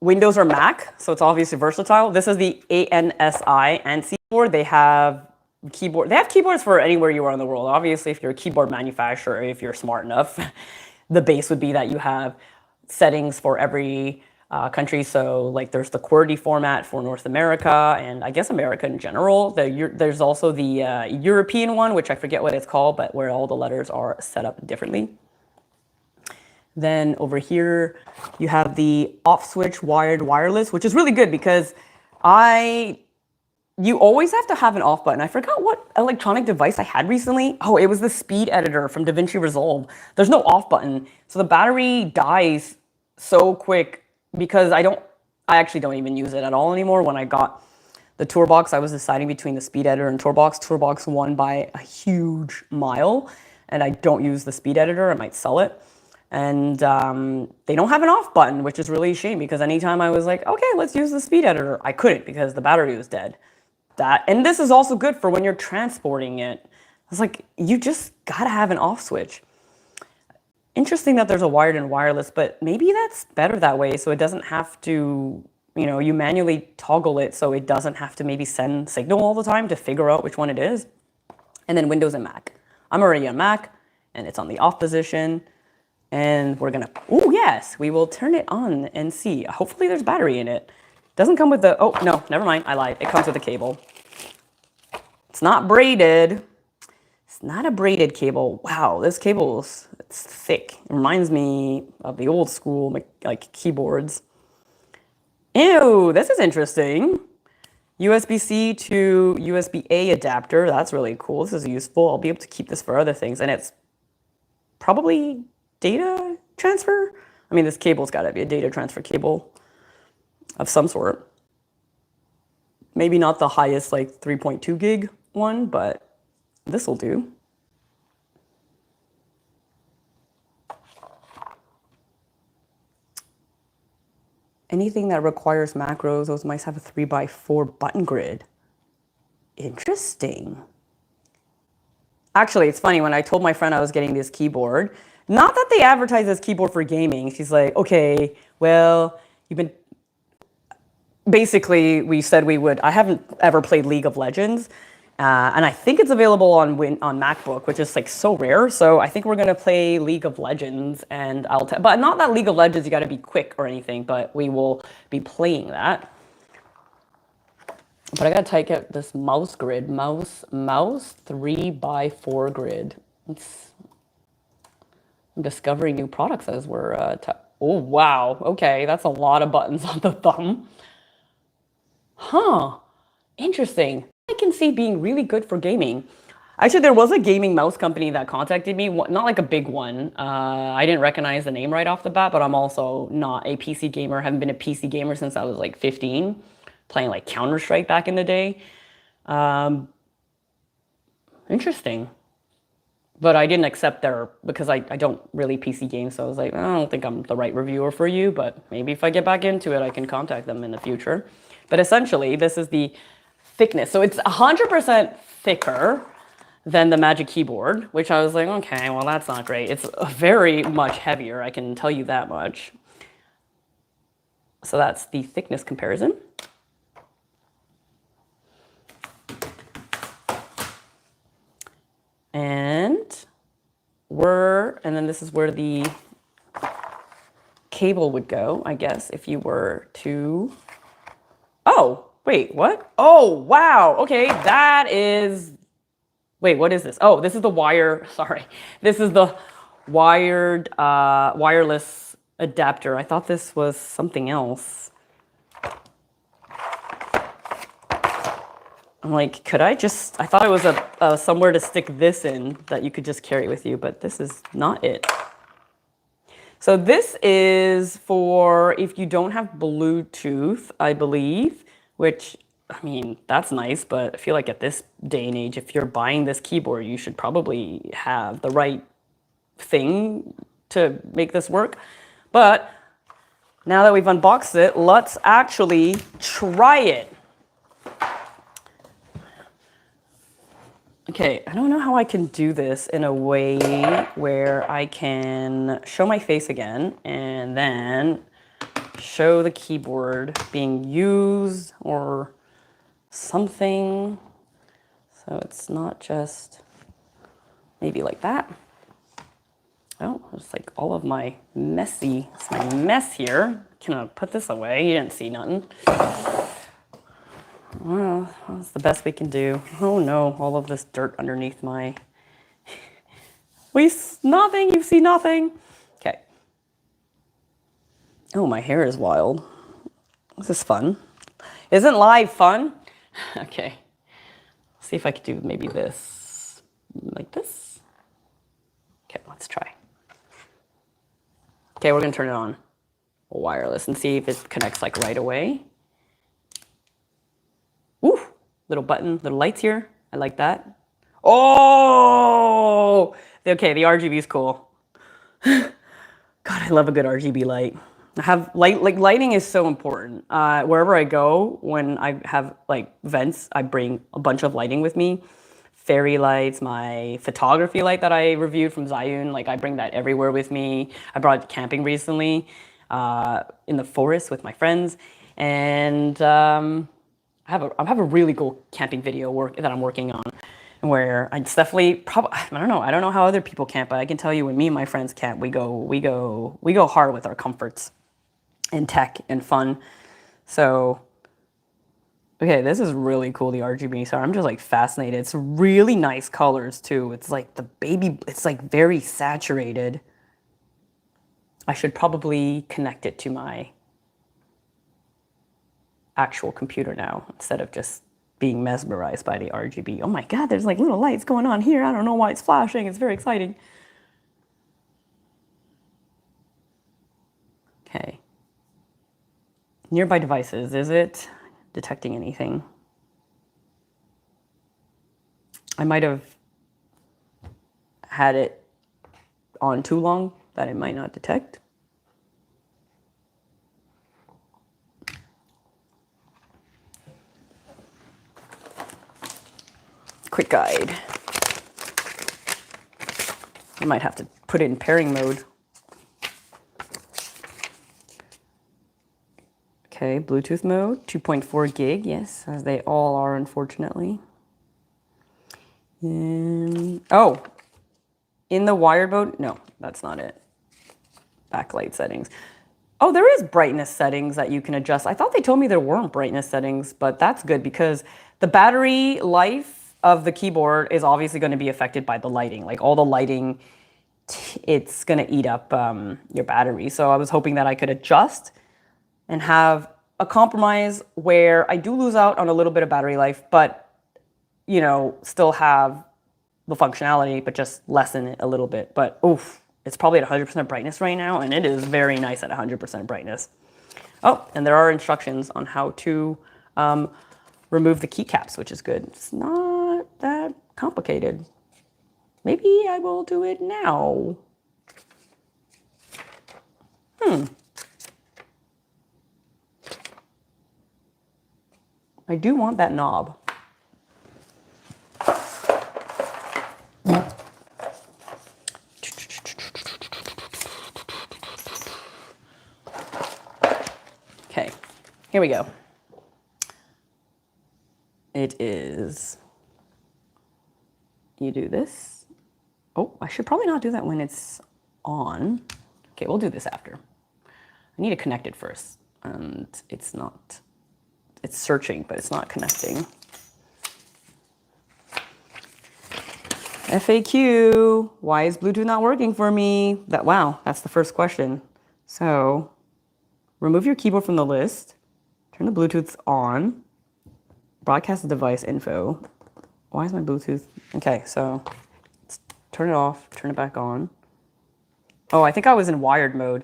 Windows or Mac, so it's obviously versatile. This is the ANSI ANSI board. They have keyboards for anywhere you are in the world. Obviously, if you're a keyboard manufacturer, if you're smart enough, the base would be that you have settings for every country. So like there's the QWERTY format for North America and I guess America in general. There's also the European one, which I forget what it's called, but where all the letters are set up differently. Then over here, you have the off switch wired wireless, which is really good because you always have to have an off button. I forgot what electronic device I had recently. Oh, it was the speed editor from DaVinci Resolve. There's no off button. So the battery dies so quick because I actually don't even use it at all anymore. When I got the Toolbox, I was deciding between the speed editor and Toolbox. Toolbox won by a huge mile and I don't use the speed editor. I might sell it. And they don't have an off button, which is really a shame because anytime I was like, okay, let's use the speed editor, I couldn't because the battery was dead. And this is also good for when you're transporting it. It's like, you just gotta have an off switch. Interesting that there's a wired and wireless, but maybe that's better that way so it doesn't have to, you manually toggle it so it doesn't have to maybe send signal all the time to figure out which one it is. And then Windows and Mac. I'm already on Mac and it's on the off position. And we're gonna, oh yes, we will turn it on and see. Hopefully there's battery in it. Doesn't come with the, oh no, never mind, I lied. It comes with a cable. It's not braided. It's not a braided cable. Wow, this cable it's thick. It reminds me of the old school like keyboards. Ew, this is interesting. USB-C to USB-A adapter. That's really cool. This is useful. I'll be able to keep this for other things. And it's probably data transfer. I mean, this cable's got to be a data transfer cable of some sort. Maybe not the highest like 3.2 gig one, but this will do. Anything that requires macros, those mice have a 3x4 button grid. Interesting. Actually, it's funny, when I told my friend I was getting this keyboard, not that they advertise this keyboard for gaming, she's like, okay, well, basically, we said we would. I haven't ever played League of Legends, and I think it's available on MacBook, which is like so rare. So I think we're gonna play League of Legends, and but not that League of Legends you got to be quick or anything, but we will be playing that. But I gotta type out this mouse grid, mouse 3x4 grid. I'm discovering new products as we're. Oh wow, okay, that's a lot of buttons on the thumb. Huh, interesting. I can see being really good for gaming. Actually, there was a gaming mouse company that contacted me, not like a big one. I didn't recognize the name right off the bat, but I'm also not a PC gamer. I haven't been a PC gamer since I was like 15, playing like Counter-Strike back in the day. Interesting. but I didn't accept their, because I don't really PC game, so I was like, I don't think I'm the right reviewer for you, but maybe if I get back into it, I can contact them in the future. But essentially, this is the thickness. So it's 100% thicker than the Magic Keyboard, which I was like, okay, well, that's not great. It's very much heavier, I can tell you that much. So that's the thickness comparison. And then this is where the cable would go, I guess, if you were to, oh, wait, what? Oh, wow, okay, that is, wait, what is this? Oh, this is the wire, sorry. This is the wired, wireless adapter. I thought this was something else. I'm like, could I just, I thought it was a somewhere to stick this in that you could just carry with you, but this is not it. So this is for if you don't have Bluetooth, I believe, which, I mean, that's nice, but I feel like at this day and age, if you're buying this keyboard, you should probably have the right thing to make this work. But now that we've unboxed it, let's actually try it. Okay, I don't know how I can do this in a way where I can show my face again and then show the keyboard being used or something. So it's not just maybe like that. Oh, it's like all of my mess here. Can I put this away? You didn't see nothing. Well, that's the best we can do. Oh no, all of this dirt underneath my... Nothing, you see nothing. Okay. Oh, my hair is wild. This is fun. Isn't live fun? Okay. See if I could do maybe this, like this. Okay, let's try. Okay, we're gonna turn it on wireless and see if it connects like right away. Ooh, little button, little lights here. I like that. Oh, okay, the RGB is cool. God, I love a good RGB light. I have lighting is so important. Wherever I go, when I have like events, I bring a bunch of lighting with me. Fairy lights, my photography light that I reviewed from Zhiyun, like I bring that everywhere with me. I brought it camping recently in the forest with my friends, and I have a really cool camping video that I'm working on, where it's definitely probably, I don't know how other people camp, but I can tell you when me and my friends camp, we go hard with our comforts and tech and fun. So okay, this is really cool, the RGB. So I'm just like fascinated. It's really nice colors too. It's like it's like very saturated. I should probably connect it to my actual computer now instead of just being mesmerized by the RGB. Oh my God, there's like little lights going on here. I don't know why it's flashing. It's very exciting. Okay. Nearby devices, is it detecting anything? I might have had it on too long that it might not detect. Quick guide. I might have to put it in pairing mode. Okay, Bluetooth mode, 2.4 gig, yes, as they all are, unfortunately. And, oh, in the wired mode, no, that's not it. Backlight settings. Oh, there is brightness settings that you can adjust. I thought they told me there weren't brightness settings, but that's good because the battery life of the keyboard is obviously going to be affected by the lighting. Like all the lighting, it's going to eat up your battery. So I was hoping that I could adjust and have a compromise where I do lose out on a little bit of battery life, but, you know, still have the functionality, but just lessen it a little bit. But oof, it's probably at 100% brightness right now, and it is very nice at 100% brightness. Oh, and there are instructions on how to remove the keycaps, which is good. It's not that complicated. Maybe I will do it now. I do want that knob. Okay, here we go. It is, you do this. Oh, I should probably not do that when it's on. Okay, we'll do this after. I need to connect it first. And it's not, it's searching, but it's not connecting. FAQ, why is Bluetooth not working for me? Wow, that's the first question. So, remove your keyboard from the list, turn the Bluetooth on, broadcast the device info. Why is my Bluetooth? Okay, so let's turn it off, turn it back on. Oh, I think I was in wired mode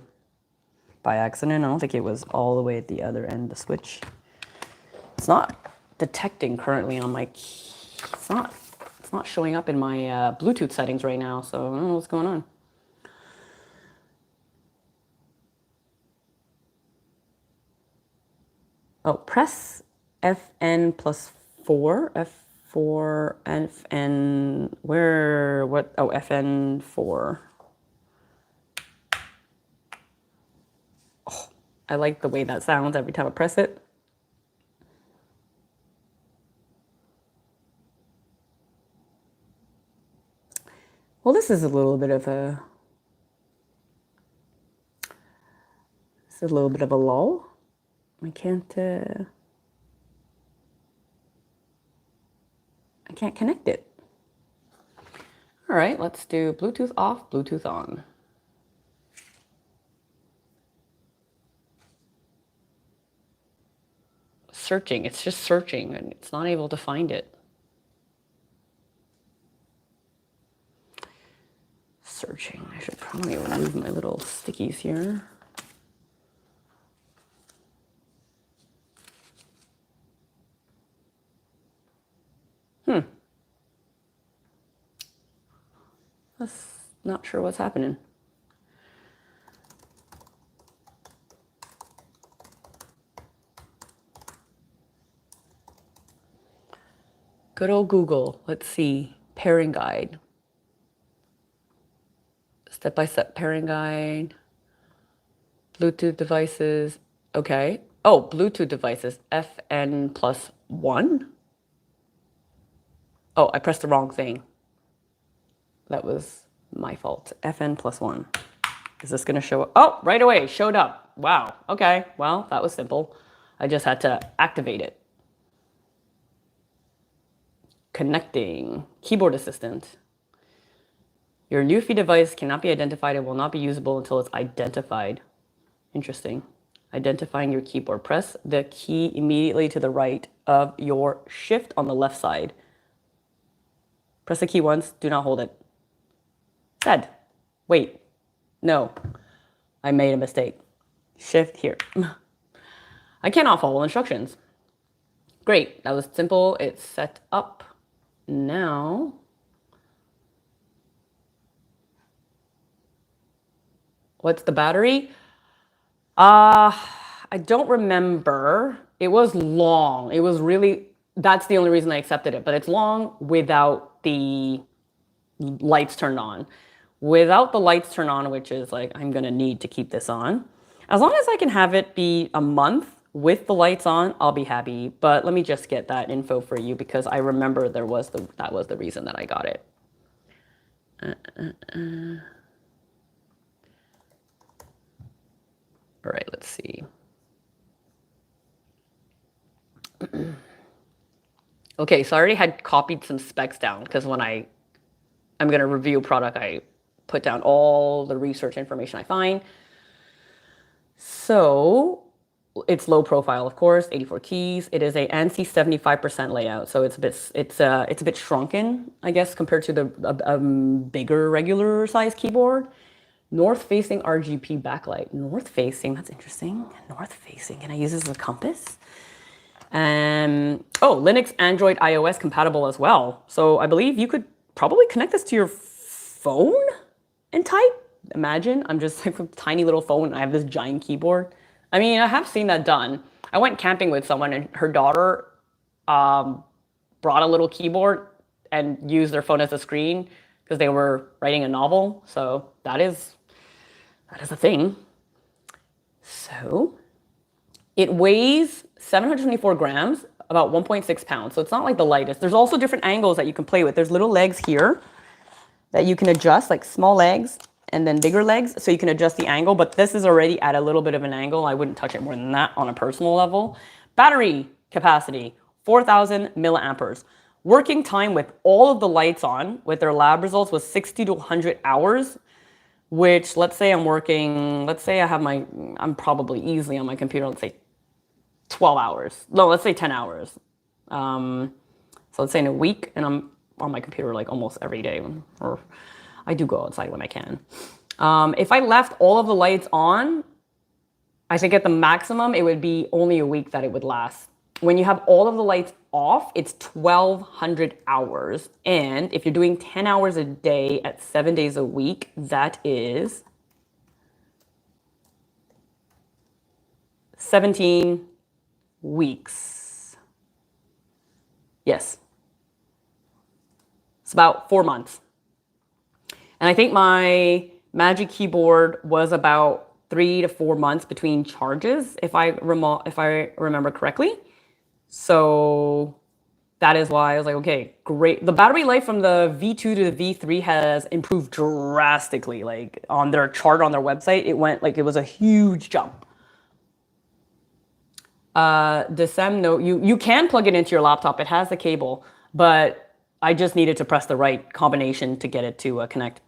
by accident. I don't think it was all the way at the other end of the switch. It's not detecting currently on my key. It's not showing up in my Bluetooth settings right now, so I don't know what's going on. Oh, press FN +4, F4, FN, where, what, oh, FN4. Oh, I like the way that sounds every time I press it. Well, this is a little bit of a, lull. I can't connect it. All right, let's do Bluetooth off, Bluetooth on. Searching, it's just searching and it's not able to find it. Searching, I should probably remove my little stickies here. That's not sure what's happening. Good old Google. Let's see. Pairing guide. Step-by-step pairing guide. Bluetooth devices. Okay. Oh, Bluetooth devices. FN+1. Oh, I pressed the wrong thing. That was my fault. FN+1. Is this going to show up? Oh, right away. Showed up. Wow. Okay. Well, that was simple. I just had to activate it. Connecting. Keyboard assistant. Your Nuphy device cannot be identified and will not be usable until it's identified. Interesting. Identifying your keyboard. Press the key immediately to the right of your shift on the left side. Press the key once. Do not hold it. Said. Wait. No. I made a mistake. Shift here. I cannot follow instructions. Great. That was simple. It's set up. Now, what's the battery? I don't remember. It was long. It was really, that's the only reason I accepted it, but it's long without the lights turned on. Without the lights turned on, which is like, I'm going to need to keep this on. As long as I can have it be a month with the lights on, I'll be happy. But let me just get that info for you because I remember that was the reason that I got it. All right, let's see. Okay, so I already had copied some specs down because when I'm going to review a product, I put down all the research information I find. So it's low profile, of course, 84 keys. It is a ANSI 75% layout, so it's a bit shrunken, I guess, compared to the bigger regular size keyboard. North-facing RGB backlight. North-facing, that's interesting. North-facing, can I use this as a compass? Oh, Linux, Android, iOS compatible as well. So I believe you could probably connect this to your phone and type. Imagine I'm just like a tiny little phone and I have this giant keyboard. I mean, I have seen that done. I went camping with someone and her daughter brought a little keyboard and used their phone as a screen because they were writing a novel. So that is a thing. So it weighs 724 grams, about 1.6 pounds. So it's not like the lightest. There's also different angles that you can play with. There's little legs here that you can adjust, like small legs and then bigger legs. So you can adjust the angle, but this is already at a little bit of an angle. I wouldn't touch it more than that on a personal level. Battery capacity, 4,000 milliamperes. Working time with all of the lights on with their lab results was 60 to 100 hours, which let's say I'm working, let's say I'm probably easily on my computer, let's say 12 hours. No, let's say 10 hours. So let's say in a week, and I'm on my computer like almost every day, or I do go outside when I can. If I left all of the lights on, I think at the maximum, it would be only a week that it would last. When you have all of the lights off, it's 1,200 hours. And if you're doing 10 hours a day at 7 days a week, that is 17 weeks. Yes. It's about 4 months. And I think my Magic Keyboard was about 3 to 4 months between charges, if I remember correctly. So that is why I was like, okay, great. The battery life from the V2 to the V3 has improved drastically. Like on their chart on their website, it went like it was a huge jump. The SEM Note, you can plug it into your laptop. It has the cable, but I just needed to press the right combination to get it to connect.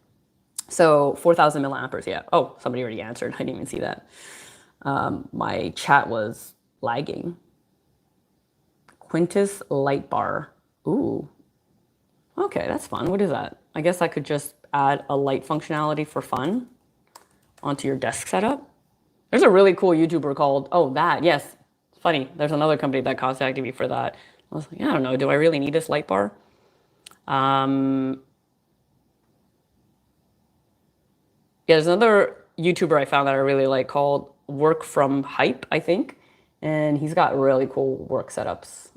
So 4,000 milliamperes, yeah. Oh, somebody already answered. I didn't even see that. My chat was lagging. Quintus light bar. Ooh. Okay, that's fun. What is that? I guess I could just add a light functionality for fun onto your desk setup. There's a really cool YouTuber called, yes. It's funny. There's another company that contacted me for that. I was like, I don't know. Do I really need this light bar? Yeah, there's another YouTuber I found that I really like called Work From Hype, I think. And he's got really cool work setups.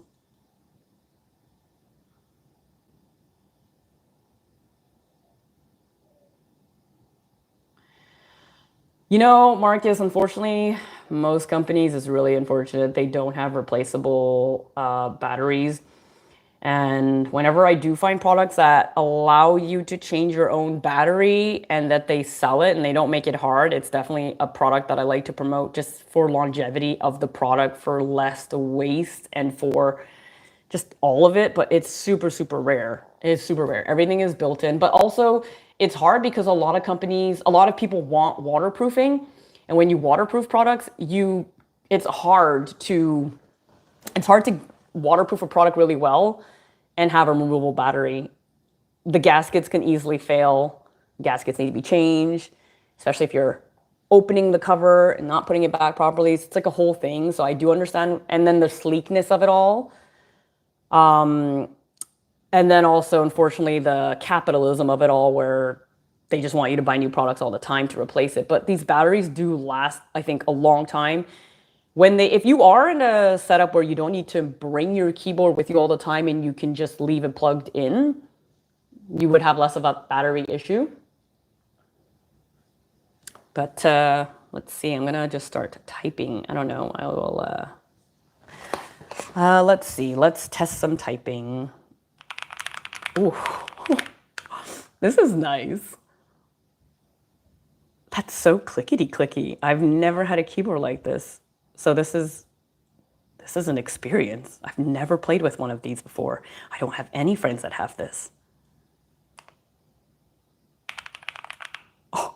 You know, Marcus, unfortunately, most companies, it's really unfortunate, they don't have replaceable batteries. And whenever I do find products that allow you to change your own battery and that they sell it and they don't make it hard, it's definitely a product that I like to promote just for longevity of the product, for less waste and for just all of it. But it's super, super rare. It's super rare. Everything is built in. But also, it's hard because a lot of people want waterproofing. And when you waterproof products, it's hard to waterproof a product really well and have a removable battery. The gaskets can easily fail. Gaskets need to be changed, especially if you're opening the cover and not putting it back properly. It's like a whole thing. So I do understand. And then the sleekness of it all. And then also, unfortunately, the capitalism of it all, where they just want you to buy new products all the time to replace it. But these batteries do last, I think, a long time. If you are in a setup where you don't need to bring your keyboard with you all the time and you can just leave it plugged in, you would have less of a battery issue. But let's see, I'm gonna just start typing. I don't know, I will, let's see, let's test some typing. Ooh, this is nice. That's so clickety-clicky. I've never had a keyboard like this. So this is an experience. I've never played with one of these before. I don't have any friends that have this. Oh.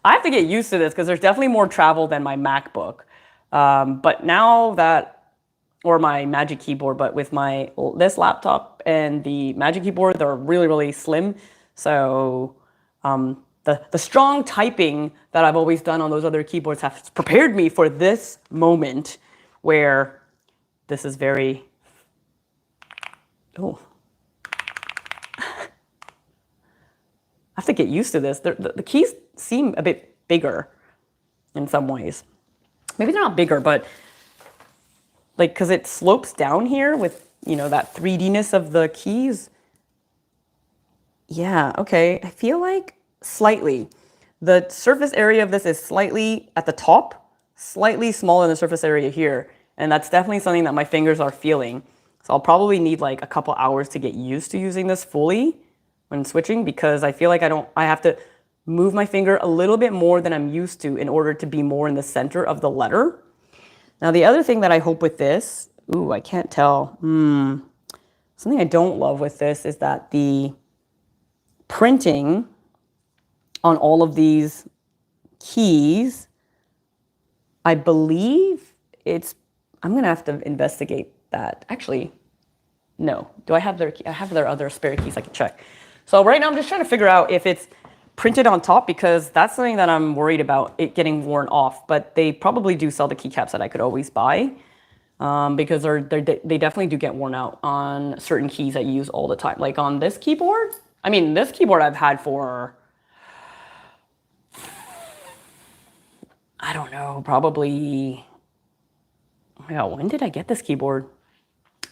I have to get used to this because there's definitely more travel than my MacBook. But now that, or my Magic Keyboard, but with this laptop and the Magic Keyboard, they're really, really slim. So the strong typing that I've always done on those other keyboards have prepared me for this moment where this is very, oh. to get used to this. The keys seem a bit bigger in some ways. Maybe they're not bigger, but like, because it slopes down here with, you know, that 3D-ness of the keys. Yeah, okay. I feel like slightly. The surface area of this is slightly at the top, slightly smaller than the surface area here. And that's definitely something that my fingers are feeling. So I'll probably need like a couple hours to get used to using this fully when switching, because I feel like I have to move my finger a little bit more than I'm used to in order to be more in the center of the letter. Now, the other thing that I hope with this, ooh, I can't tell. Something I don't love with this is that the printing on all of these keys, I believe I'm gonna have to investigate that. Actually, no. Do I have I have their other spare keys I can check. So right now I'm just trying to figure out if it's printed on top, because that's something that I'm worried about it getting worn off. But they probably do sell the keycaps that I could always buy, because they definitely do get worn out on certain keys that you use all the time. Like on this keyboard, I mean, this keyboard I've had for, I don't know, probably, oh my God, when did I get this keyboard?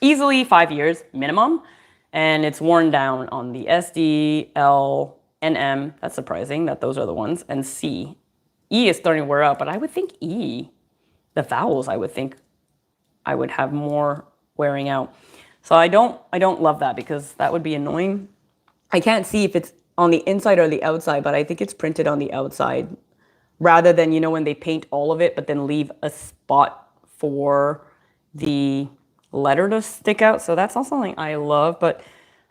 Easily 5 years minimum. And it's worn down on the S, D, L, and M. That's surprising that those are the ones. And C. E is starting to wear out, but I would think E, the vowels, I would think I would have more wearing out. So I don't love that, because that would be annoying. I can't see if it's on the inside or the outside, but I think it's printed on the outside, rather than, you know, when they paint all of it, but then leave a spot for the letter to stick out. So that's also something I love, but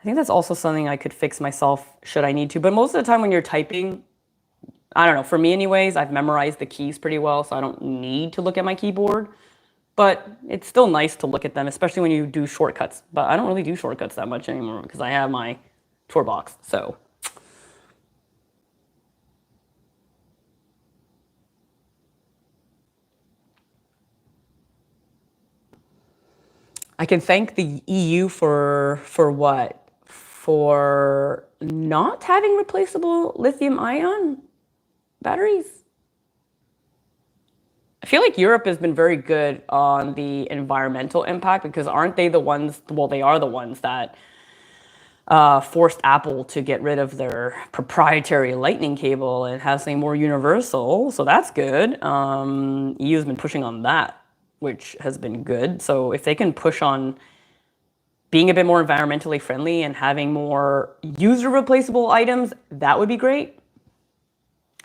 I think that's also something I could fix myself should I need to. But most of the time when you're typing, I don't know, for me anyways, I've memorized the keys pretty well, so I don't need to look at my keyboard. But it's still nice to look at them, especially when you do shortcuts. But I don't really do shortcuts that much anymore because I have my toolbox. So I can thank the EU for what? For not having replaceable lithium-ion batteries. I feel like Europe has been very good on the environmental impact, because aren't they the ones, well, they are the ones that forced Apple to get rid of their proprietary lightning cable and have something more universal. So that's good. EU has been pushing on that, which has been good. So if they can push on being a bit more environmentally friendly and having more user replaceable items, that would be great.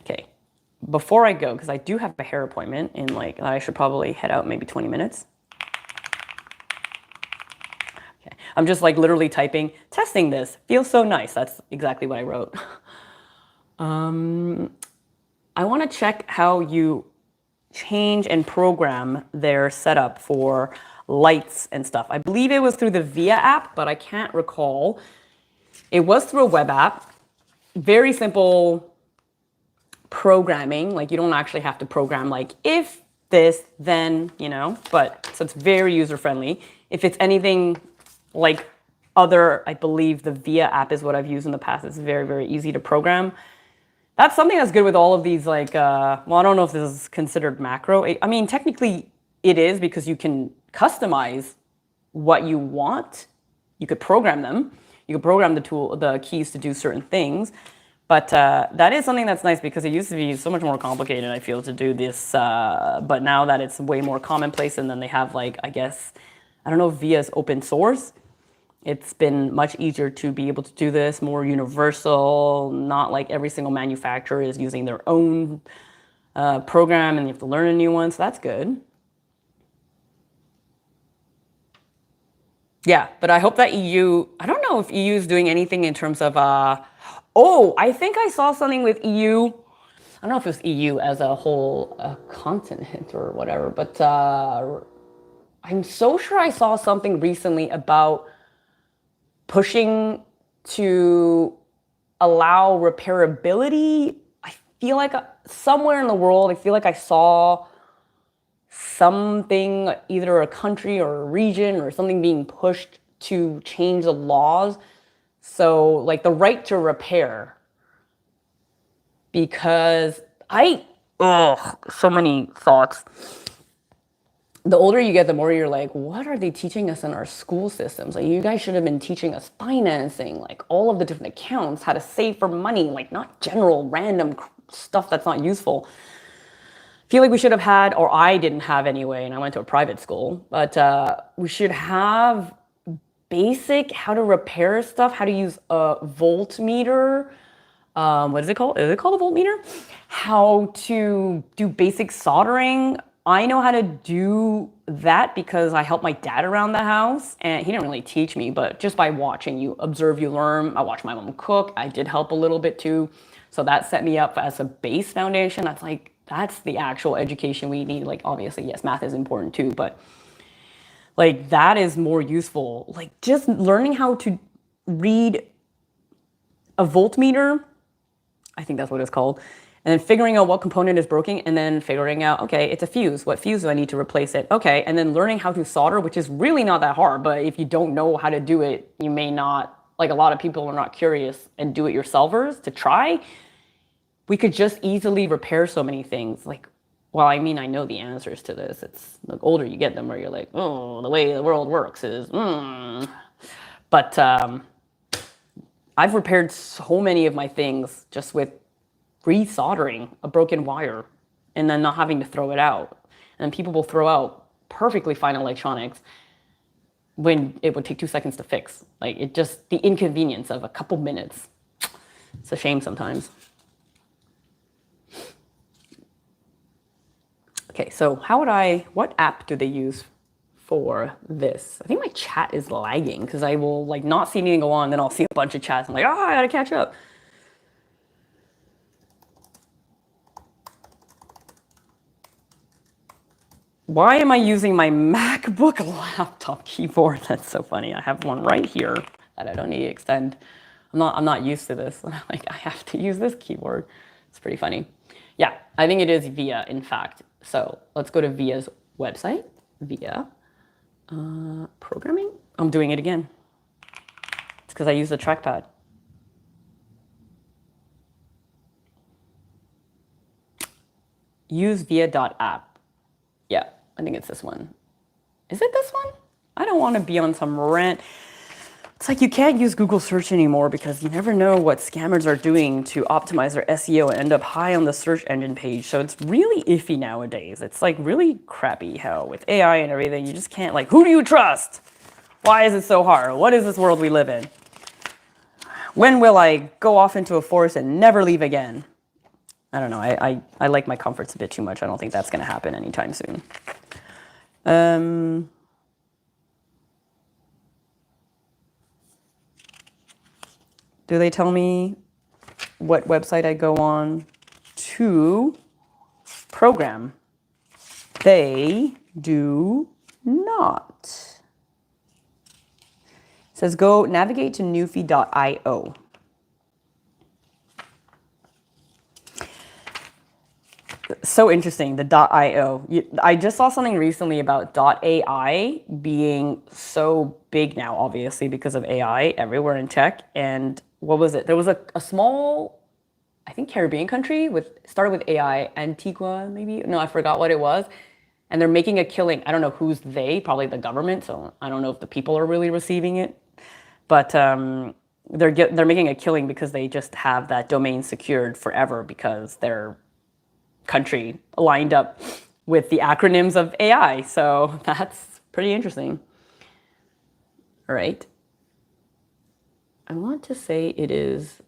Okay, before I go, because I do have a hair appointment in like, I should probably head out maybe 20 minutes. Okay, I'm just like literally typing, testing this, feels so nice. That's exactly what I wrote. I want to check how you change and program their setup for lights and stuff. I believe it was through the Via app, but I can't recall. It was through a web app. Very simple programming. Like, you don't actually have to program like if this, then, you know, but so it's very user friendly. If it's anything like other, I believe the Via app is what I've used in the past. It's very, very easy to program. That's something that's good with all of these, like, well, I don't know if this is considered macro. I mean, technically it is, because you can customize what you want. You could program them. You could program the keys to do certain things. But that is something that's nice, because it used to be so much more complicated, I feel, to do this. But now that it's way more commonplace, and then they have, like, I guess, I don't know if Via's open source. It's been much easier to be able to do this, more universal, not like every single manufacturer is using their own program and you have to learn a new one, so that's good. Yeah, but I hope that EU, I don't know if EU is doing anything in terms of, oh, I think I saw something with EU. I don't know if it was EU as a whole continent or whatever, but I'm so sure I saw something recently about pushing to allow repairability. I feel like somewhere in the world, I feel like I saw something, either a country or a region or something being pushed to change the laws. So like the right to repair because so many thoughts. The older you get, the more you're like, what are they teaching us in our school systems? Like, you guys should have been teaching us financing, like all of the different accounts, how to save for money, like not general random stuff that's not useful. I feel like we should have had, or I didn't have anyway, and I went to a private school, but we should have basic how to repair stuff, how to use a voltmeter. What is it called? Is it called a voltmeter? How to do basic soldering. I know how to do that because I helped my dad around the house, and he didn't really teach me, but just by watching, you observe, you learn. I watched my mom cook. I did help a little bit too. So that set me up as a base foundation. That's the actual education we need. Like, obviously, yes, math is important too, but like that is more useful. Like just learning how to read a voltmeter, I think that's what it's called, and then figuring out what component is broken, and then figuring out, okay, it's a fuse. What fuse do I need to replace it? Okay, and then learning how to solder, which is really not that hard, but if you don't know how to do it, you may not, like a lot of people are not curious and do it yourselfers to try. We could just easily repair so many things. Like, well, I mean, I know the answers to this. It's the older you get, the more you're like, oh, the way the world works is, But I've repaired so many of my things just with resoldering a broken wire and then not having to throw it out. And then people will throw out perfectly fine electronics when it would take 2 seconds to fix. Like, it just, the inconvenience of a couple minutes. It's a shame sometimes. Okay, so what app do they use for this? I think my chat is lagging because I will like not see anything go on, then I'll see a bunch of chats. I'm like, oh, I gotta catch up. Why am I using my MacBook laptop keyboard? That's so funny. I have one right here that I don't need to extend. I'm not used to this. Like, I have to use this keyboard. It's pretty funny. Yeah, I think it is VIA, in fact. So let's go to VIA's website. VIA. Programming? I'm doing it again. It's because I use the trackpad. Use via.app. Yeah, I think it's this one. Is it this one? I don't want to be on some rant. It's like you can't use Google search anymore because you never know what scammers are doing to optimize their SEO and end up high on the search engine page. So it's really iffy nowadays. It's like really crappy how with AI and everything, you just can't, like, who do you trust? Why is it so hard? What is this world we live in? When will I go off into a forest and never leave again? I don't know. I like my comforts a bit too much. I don't think that's going to happen anytime soon. Do they tell me what website I go on to program? They do not. It says go navigate to nuphy.io. So interesting, the .io. I just saw something recently about .ai being so big now, obviously, because of AI everywhere in tech. And what was it? There was a small, I think, Caribbean country started with AI, Antigua, maybe? No, I forgot what it was. And they're making a killing. I don't know who's they, probably the government. So I don't know if the people are really receiving it. But they're making a killing because they just have that domain secured forever because they're country lined up with the acronyms of AI. So that's pretty interesting. All right. I want to say it is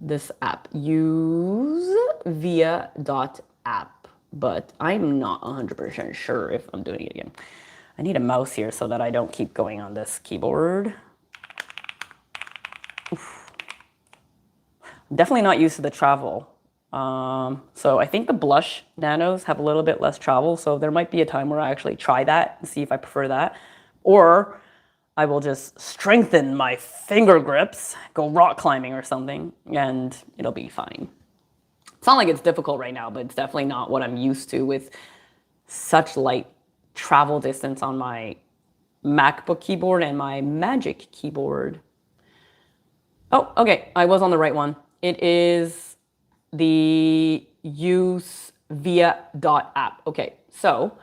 this app. Use via.app, but I'm not 100% sure if I'm doing it again. I need a mouse here so that I don't keep going on this keyboard. Oof. I'm definitely not used to the travel. So I think the blush nanos have a little bit less travel, so there might be a time where I actually try that and see if I prefer that. Or I will just strengthen my finger grips, go rock climbing or something, and it'll be fine. It's not like it's difficult right now, but it's definitely not what I'm used to with such light travel distance on my MacBook keyboard and my Magic keyboard. Oh, okay, I was on the right one. It is the use via.app. Okay, so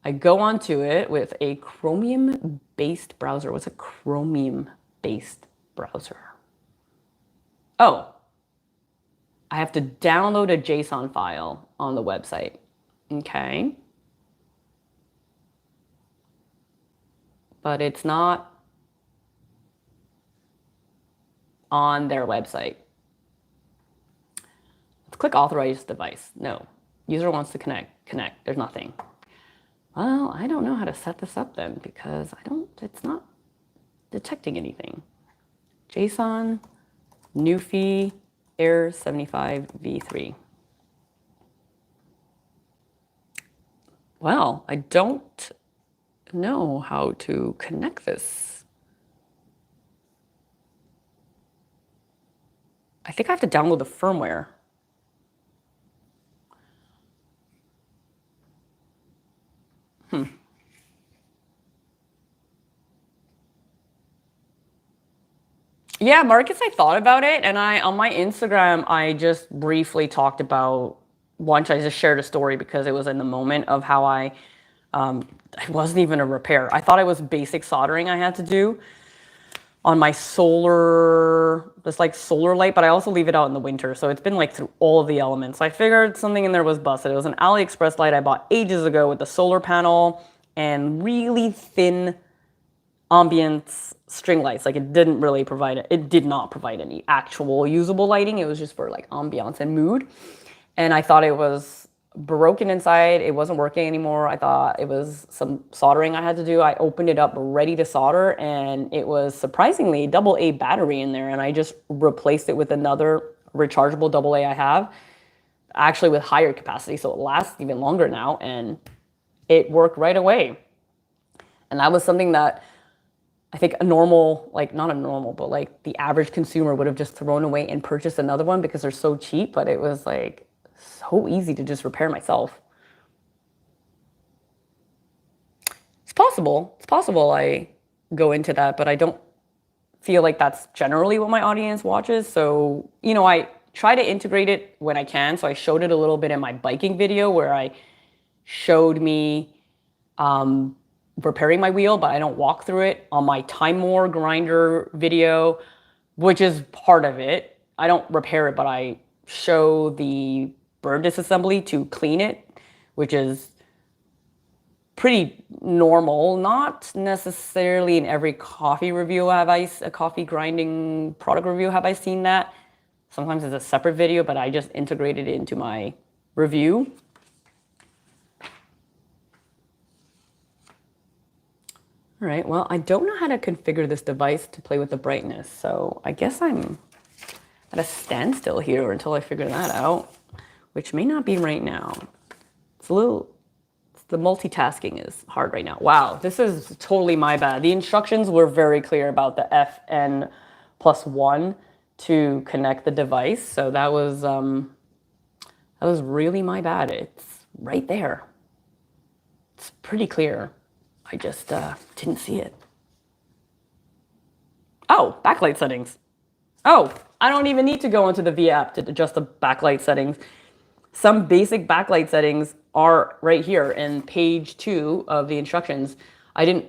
I go onto it with a Chromium-based browser. What's a Chromium-based browser? Oh, I have to download a JSON file on the website. Okay. But it's not on their website. Let's click authorize device. No. User wants to connect. Connect. There's nothing. Well, I don't know how to set this up then because it's not detecting anything. JSON, Nuphy, error 75v3. Well, I don't know how to connect this. I think I have to download the firmware. Yeah, Marcus, I thought about it, and on my Instagram, I just briefly talked about once I just shared a story because it was in the moment of how it wasn't even a repair. I thought it was basic soldering I had to do on my this like solar light, but I also leave it out in the winter, so it's been like through all of the elements. I figured something in there was busted. It was an AliExpress light I bought ages ago with the solar panel and really thin ambience string lights. Like it did not provide any actual usable lighting. It was just for like ambiance and mood. And I thought it was broken inside. It wasn't working anymore. I thought it was some soldering I had to do. I opened it up ready to solder and it was surprisingly AA battery in there. And I just replaced it with another rechargeable AA I have, actually with higher capacity. So it lasts even longer now and it worked right away. And that was something that I think not a normal, but like the average consumer would have just thrown away and purchased another one because they're so cheap, but it was like so easy to just repair myself. It's possible I go into that, but I don't feel like that's generally what my audience watches. So, I try to integrate it when I can. So I showed it a little bit in my biking video where I showed me repairing my wheel, but I don't walk through it. On my Time More grinder video, which is part of it, I don't repair it, but I show the burr disassembly to clean it, which is pretty normal. Not necessarily in every coffee review a coffee grinding product review have I seen that. Sometimes it's a separate video, but I just integrated it into my review. All right, well, I don't know how to configure this device to play with the brightness, so I guess I'm at a standstill here until I figure that out, which may not be right now. The multitasking is hard right now. Wow, this is totally my bad. The instructions were very clear about the FN+1 to connect the device, so that was really my bad. It's right there. It's pretty clear. I just didn't see it. Oh, backlight settings. Oh, I don't even need to go into the V app to adjust the backlight settings. Some basic backlight settings are right here in page 2 of the instructions. I didn't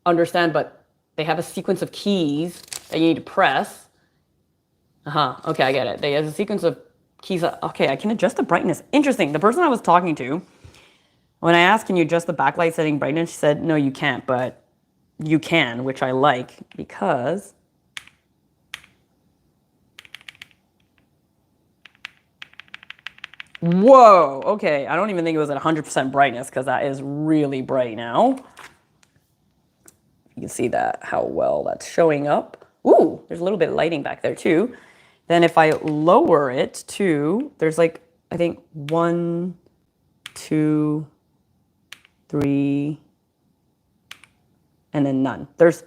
understand, but they have a sequence of keys that you need to press. Okay, I get it. They have a sequence of keys. Okay, I can adjust the brightness. Interesting. The person I was talking to, when I asked, can you adjust the backlight setting brightness, she said, no, you can't, but you can, which I like because whoa, okay, I don't even think it was at 100% brightness because that is really bright now. You can see that, how well that's showing up. Ooh, there's a little bit of lighting back there too. Then if I lower it to, there's like, I think 1, 2, 3, and then none. There's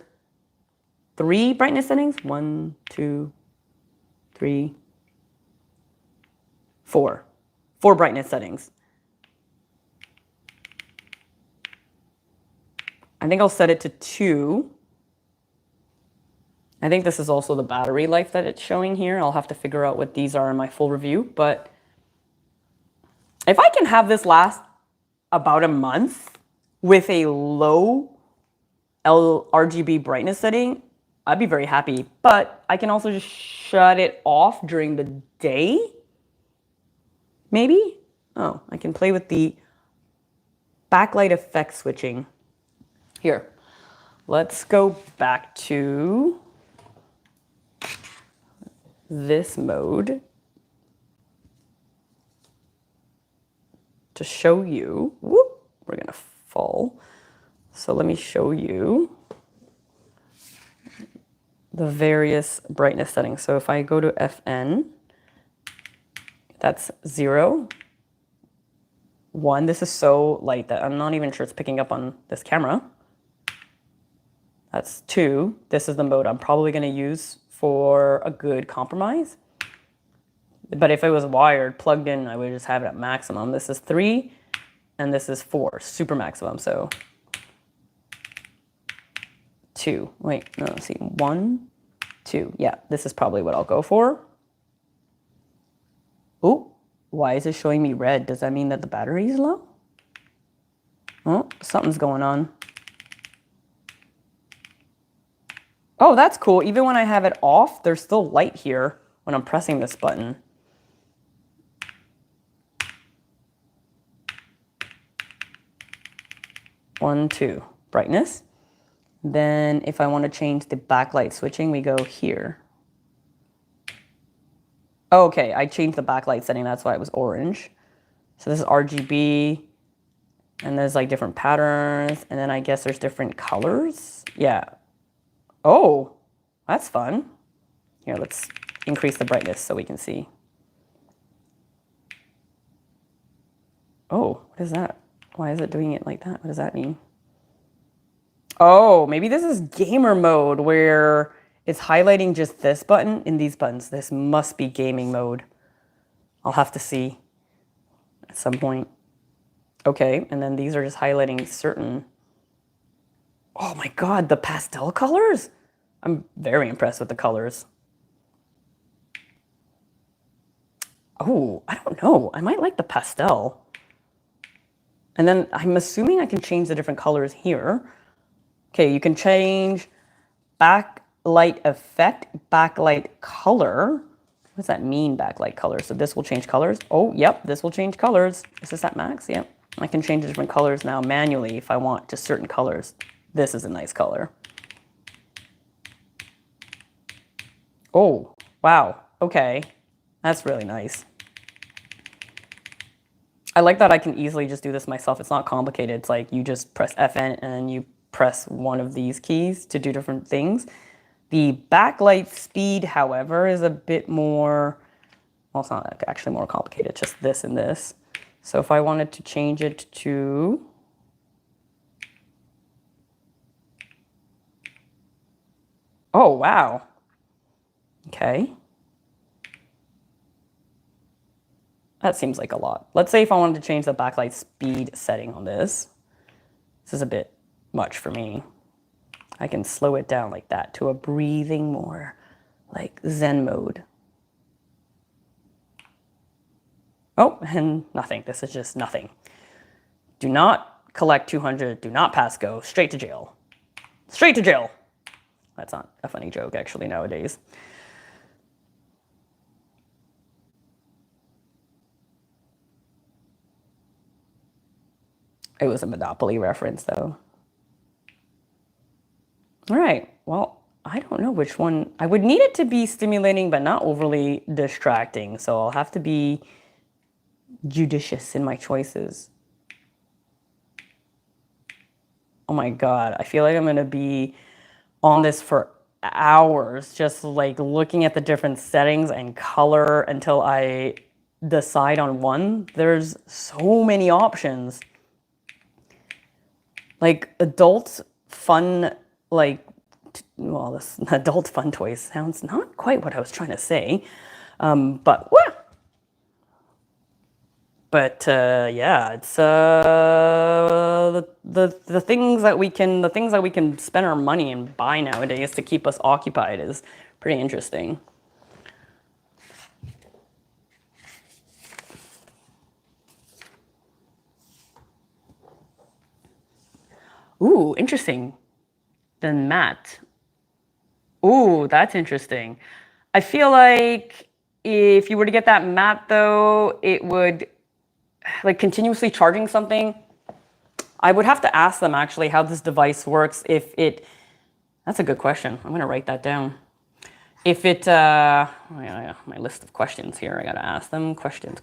3 brightness settings. 1, 2, 3, 4. 4 brightness settings. I think I'll set it to 2. I think this is also the battery life that it's showing here. I'll have to figure out what these are in my full review. But if I can have this last about a month with a low RGB brightness setting, I'd be very happy. But I can also just shut it off during the day. Maybe? Oh, I can play with the backlight effect switching. Here, let's go back to this mode to show you. Whoop, we're gonna fall. So let me show you the various brightness settings. So if I go to FN, that's 0, 1. This is so light that I'm not even sure it's picking up on this camera. That's 2. This is the mode I'm probably going to use for a good compromise. But if it was wired, plugged in, I would just have it at maximum. This is 3, and this is 4, super maximum. So 2. Wait, no, let's see. 1, 2. Yeah, this is probably what I'll go for. Oh, why is it showing me red? Does that mean that the battery is low? Oh, something's going on. Oh, that's cool. Even when I have it off, there's still light here when I'm pressing this button. One, 2, brightness. Then if I want to change the backlight switching, we go here. Oh, okay, I changed the backlight setting. That's why it was orange. So this is RGB, and there's like different patterns, and then I guess there's different colors. Yeah. Oh, that's fun. Here, let's increase the brightness so we can see. Oh, what is that? Why is it doing it like that? What does that mean? Oh, maybe this is gamer mode where it's highlighting just this button in these buttons. This must be gaming mode. I'll have to see at some point. Okay, and then these are just highlighting certain. Oh my God, the pastel colors? I'm very impressed with the colors. Oh, I don't know. I might like the pastel. And then I'm assuming I can change the different colors here. Okay, you can change backlight effect, backlight color. What does that mean, backlight color? So this will change colors. Oh, yep, this will change colors. Is this at max? Yep. I can change the different colors now manually if I want just certain colors. This is a nice color. Oh, wow. Okay. That's really nice. I like that I can easily just do this myself. It's not complicated. It's like you just press FN and you press one of these keys to do different things. The backlight speed, however, is a bit more, well, it's not actually more complicated, just this and this. So if I wanted to change it to, oh, wow. Okay. That seems like a lot. Let's say if I wanted to change the backlight speed setting on this. This is a bit much for me. I can slow it down like that to a breathing more like Zen mode. Oh, and nothing. This is just nothing. Do not collect 200. Do not pass go. Straight to jail. Straight to jail. That's not a funny joke, actually, nowadays. It was a Monopoly reference, though. All right. Well, I don't know which one. I would need it to be stimulating, but not overly distracting. So I'll have to be judicious in my choices. Oh my God. I feel like I'm going to be on this for hours, just like looking at the different settings and color until I decide on one. There's so many options. Like adult fun, like, well, this adult fun toys sounds not quite what I was trying to say, but what? But yeah, it's the things that we can spend our money and buy nowadays to keep us occupied is pretty interesting. Ooh, interesting. Then matte. Ooh, that's interesting. I feel like if you were to get that matte though, it would like continuously charging something. I would have to ask them actually how this device works. If it, that's a good question. I'm gonna write that down. If it, oh yeah, my list of questions here. I gotta ask them questions.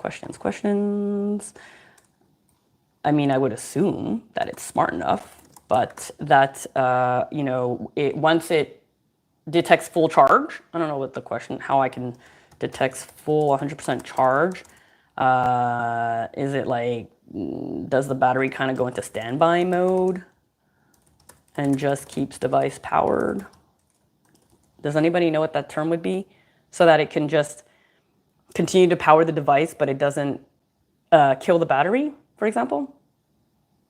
I mean, I would assume that it's smart enough, but that you know, it once it detects full charge. I don't know what the question, how I can detect full 100% charge. Is it like, does the battery kind of go into standby mode and just keeps device powered? Does anybody know what that term would be? So that it can just continue to power the device, but it doesn't kill the battery, for example?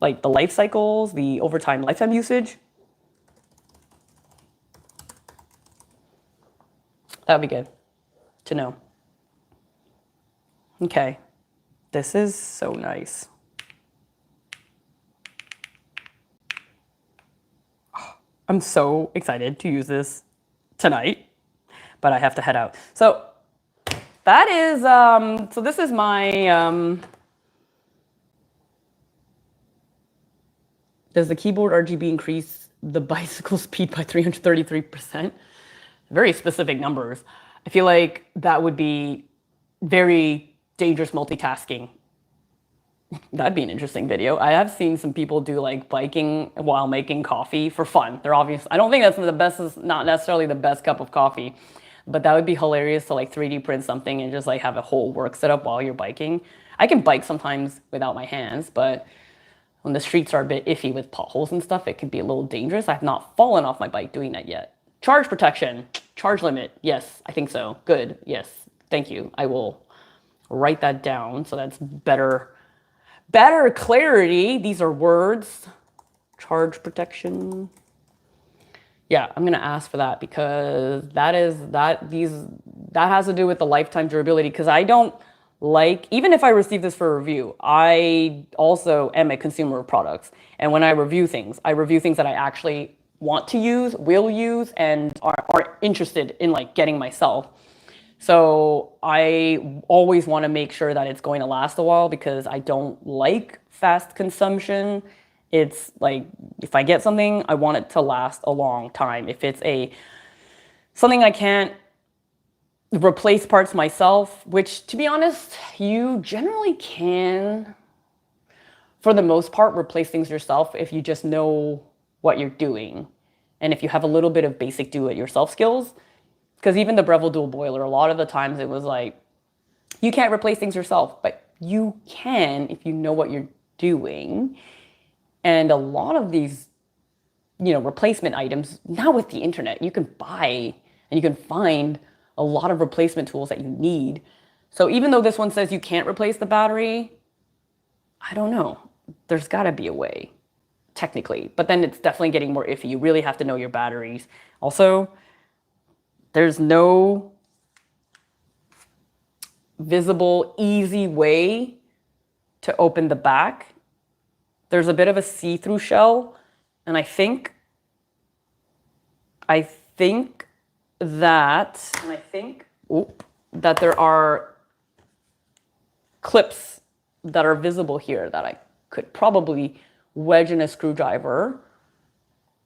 Like the life cycles, the overtime lifetime usage? That would be good to know. Okay, this is so nice. I'm so excited to use this tonight, but I have to head out. So that is, so this is my, does the keyboard RGB increase the bicycle speed by 333%? Very specific numbers. I feel like that would be very dangerous multitasking. That'd be an interesting video. I have seen some people do like biking while making coffee for fun. They're obvious. I don't think that's the best, is not necessarily the best cup of coffee, but that would be hilarious to like 3D print something and just like have a whole work setup while you're biking. I can bike sometimes without my hands, but when the streets are a bit iffy with potholes and stuff, it could be a little dangerous. I've not fallen off my bike doing that yet. Charge protection, charge limit. Yes, I think so. Good. Yes. Thank you. I will write that down so that's better clarity. These are words. Charge protection. Yeah, I'm gonna ask for that because that has to do with the lifetime durability. Because I don't like, even if I receive this for a review, I also am a consumer of products. And when I review things that I actually want to use, will use, and are interested in like getting myself. So I always want to make sure that it's going to last a while because I don't like fast consumption. It's like if I get something, I want it to last a long time. If it's something I can't replace parts myself, which to be honest, you generally can, for the most part, replace things yourself if you just know what you're doing. And if you have a little bit of basic do-it-yourself skills. Because even the Breville dual boiler, a lot of the times it was like, you can't replace things yourself, but you can if you know what you're doing. And a lot of these, you know, replacement items, now with the internet, you can buy and you can find a lot of replacement tools that you need. So even though this one says you can't replace the battery, I don't know. There's gotta be a way, technically. But then it's definitely getting more iffy. You really have to know your batteries. Also, there's no visible, easy way to open the back. There's a bit of a see-through shell, and I think that there are clips that are visible here that I could probably wedge in a screwdriver,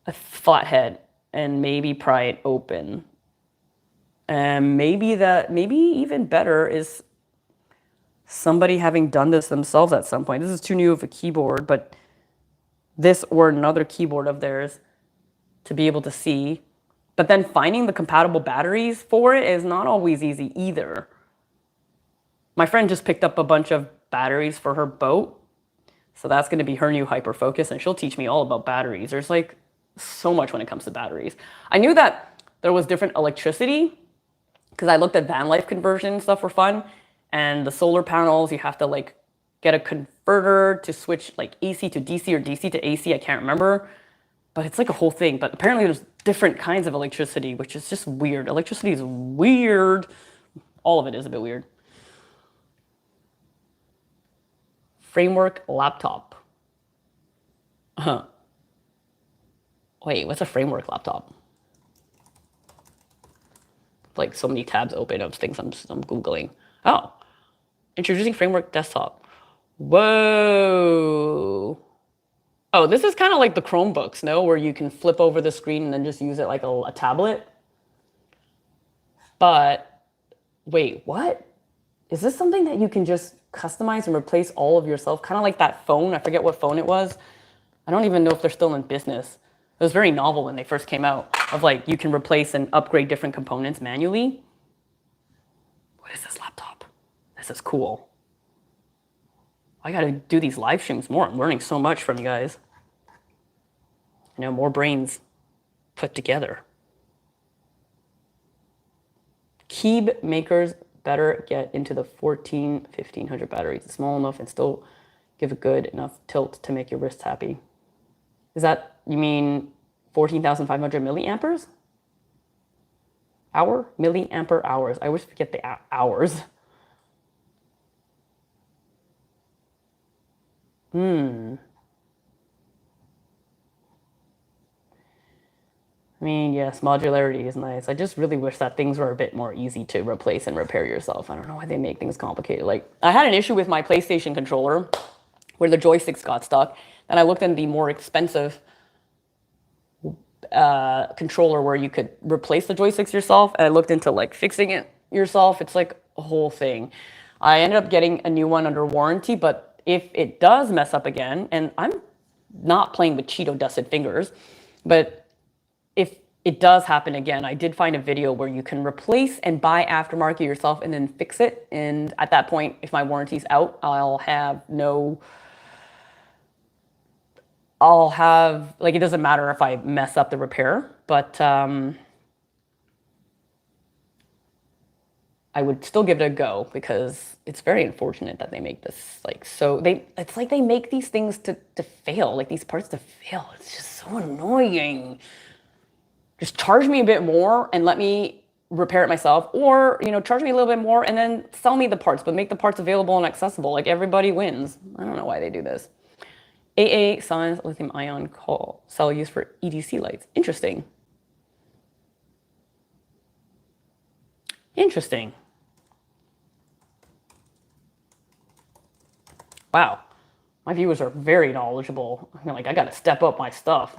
a flathead, and maybe pry it open. And maybe even better is somebody having done this themselves at some point. This is too new of a keyboard, but this or another keyboard of theirs to be able to see. But then finding the compatible batteries for it is not always easy either. My friend just picked up a bunch of batteries for her boat. So that's going to be her new hyperfocus, and she'll teach me all about batteries. There's like so much when it comes to batteries. I knew that there was different electricity because I looked at van life conversion stuff for fun, and the solar panels, you have to like get a converter to switch like AC to DC or DC to AC. I can't remember, but it's like a whole thing. But apparently there's different kinds of electricity, which is just weird. Electricity is weird. All of it is a bit weird. Framework laptop. Huh. Wait, what's a framework laptop? Like so many tabs open of things I'm Googling. Oh, introducing framework desktop. Whoa. Oh, this is kind of like the Chromebooks, no? Where you can flip over the screen and then just use it like a tablet. But wait, what? Is this something that you can just customize and replace all of yourself? Kind of like that phone. I forget what phone it was. I don't even know if they're still in business. It was very novel when they first came out, of like you can replace and upgrade different components manually. What is this laptop? This is cool. I gotta do these live streams more. I'm learning so much from you guys. You know, more brains put together. Keeb makers better get into the 1500 batteries. It's small enough and still give a good enough tilt to make your wrists happy. Is that, you mean 14,500 milliamperes? Hour? Milliampere hours. I always forget the hours. I mean, yes, modularity is nice. I just really wish that things were a bit more easy to replace and repair yourself. I don't know why they make things complicated. Like, I had an issue with my PlayStation controller where the joysticks got stuck. And I looked in the more expensive controller where you could replace the joysticks yourself. And I looked into like fixing it yourself. It's like a whole thing. I ended up getting a new one under warranty, but if it does mess up again, and I'm not playing with Cheeto dusted fingers, but if it does happen again, I did find a video where you can replace and buy aftermarket yourself and then fix it. And at that point, if my warranty's out, I'll have, like, it doesn't matter if I mess up the repair, but I would still give it a go because it's very unfortunate that they make this, like, so it's like they make these things to fail, like these parts to fail. It's just so annoying. Just charge me a bit more and let me repair it myself, or charge me a little bit more and then sell me the parts, but make the parts available and accessible. Like, everybody wins. I don't know why they do this. AA science lithium ion cell used for EDC lights. Interesting. Interesting. Wow, my viewers are very knowledgeable. Like, I got to step up my stuff.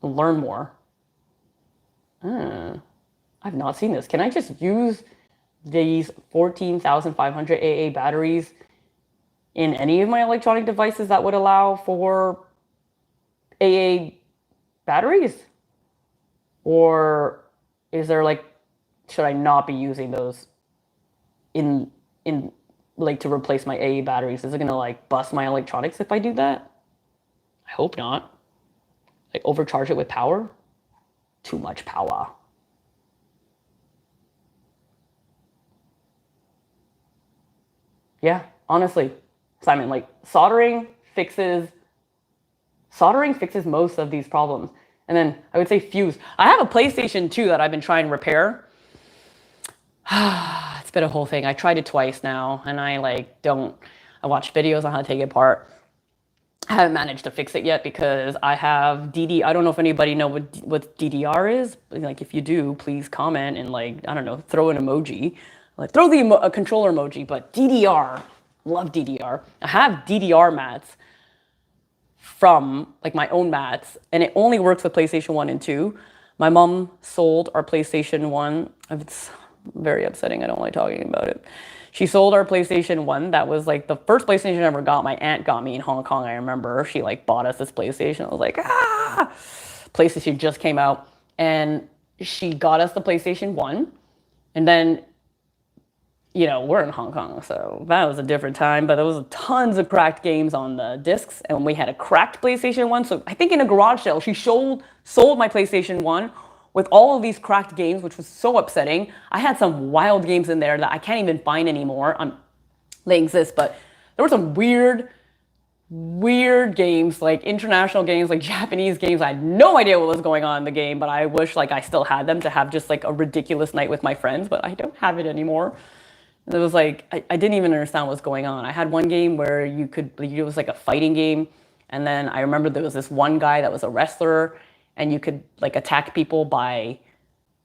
Learn more. I've not seen this. Can I just use these 14,500 AA batteries in any of my electronic devices that would allow for AA batteries? Or is there like, should I not be using those in like to replace my AA batteries? Is it gonna like bust my electronics if I do that? I hope not. Like, overcharge it with power? Too much power. Yeah, honestly, Simon, like, soldering fixes most of these problems. And then I would say fuse. I have a PlayStation 2 that I've been trying to repair. It's been a whole thing. I tried it twice now, and I watch videos on how to take it apart. I haven't managed to fix it yet because I have DD. I don't know if anybody know what DDR is. Like, if you do, please comment and, like, I don't know, throw an emoji. Like, throw the controller emoji. But DDR, love DDR. I have DDR mats from, like, my own mats, and it only works with PlayStation 1 and 2. My mom sold our PlayStation 1. It's very upsetting. I don't like talking about it. She sold our PlayStation 1. That was like the first PlayStation I ever got. My aunt got me in Hong Kong. I remember she like bought us this PlayStation. I was like, PlayStation just came out. And she got us the PlayStation 1. And then, we're in Hong Kong, so that was a different time. But there was tons of cracked games on the discs. And we had a cracked PlayStation 1. So I think in a garage sale, she sold my PlayStation 1 with all of these cracked games, which was so upsetting. I had some wild games in there that I can't even find anymore. they exist, but there were some weird games, like international games, like Japanese games. I had no idea what was going on in the game, but I wish like I still had them to have just like a ridiculous night with my friends, but I don't have it anymore. It was like I didn't even understand what was going on. I had one game where it was like a fighting game, and then I remember there was this one guy that was a wrestler, and you could like attack people by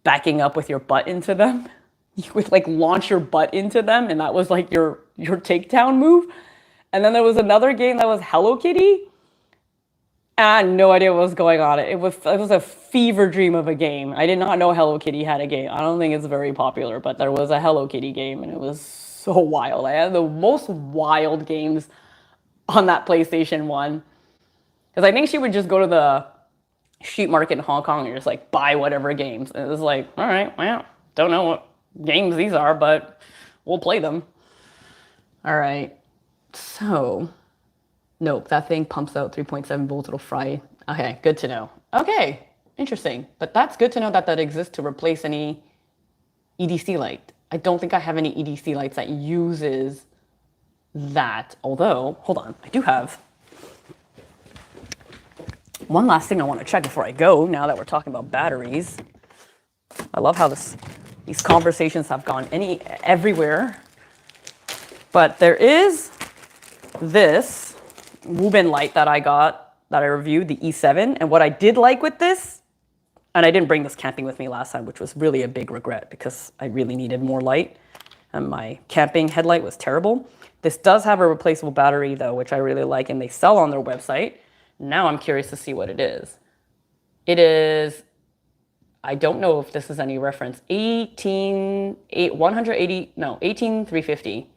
backing up with your butt into them. You would like launch your butt into them, and that was like your takedown move. And then there was another game that was Hello Kitty. I had no idea what was going on. It was a fever dream of a game. I did not know Hello Kitty had a game. I don't think it's very popular, but there was a Hello Kitty game, and it was so wild. I had the most wild games on that PlayStation 1. Because I think she would just go to the street market in Hong Kong and just like buy whatever games. And it was like, all right, well, don't know what games these are, but we'll play them. All right. So, nope, that thing pumps out 3.7 volts. It'll fry. Okay, good to know. Okay, interesting. But that's good to know that that exists to replace any EDC light. I don't think I have any EDC lights that uses that. Although, hold on, I do have one last thing I want to check before I go, now that we're talking about batteries. I love how these conversations have gone everywhere. But there is this Wubin light that I got, that I reviewed, the E7. And what I did like with this, and I didn't bring this camping with me last time, which was really a big regret because I really needed more light. And my camping headlight was terrible. This does have a replaceable battery though, which I really like, and they sell on their website. Now I'm curious to see what it is. It is, I don't know if this is any reference, 18350.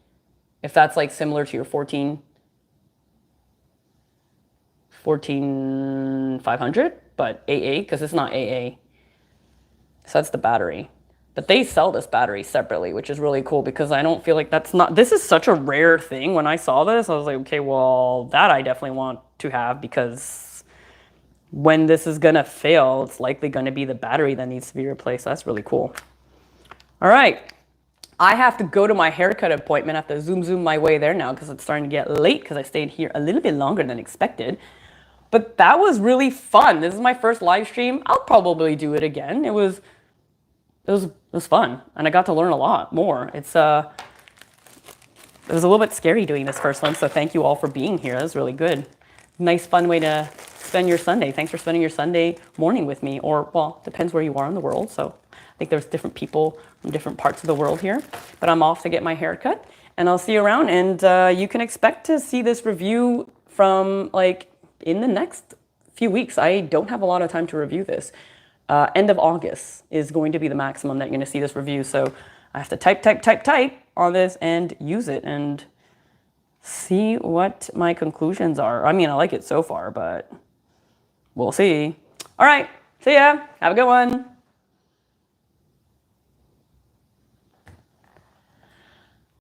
If that's like similar to your 14500, but AA, because it's not AA. So that's the battery. But they sell this battery separately, which is really cool because I don't feel like this is such a rare thing. When I saw this, I was like, okay, well, that I definitely want to have because when this is gonna fail, it's likely gonna be the battery that needs to be replaced. That's really cool. All right. I have to go to my haircut appointment. I have to zoom my way there now because it's starting to get late because I stayed here a little bit longer than expected. But that was really fun. This is my first live stream. I'll probably do it again. It was fun, and I got to learn a lot more. It was a little bit scary doing this first one, so thank you all for being here. That was really good. Nice, fun way to spend your Sunday. Thanks for spending your Sunday morning with me, or, well, depends where you are in the world. So I think there's different people from different parts of the world here. But I'm off to get my hair cut, and I'll see you around. And you can expect to see this review from, like, in the next few weeks. I don't have a lot of time to review this. End of August is going to be the maximum that you're going to see this review. So I have to type on this and use it and see what my conclusions are. I mean, I like it so far, but we'll see. All right. See ya. Have a good one.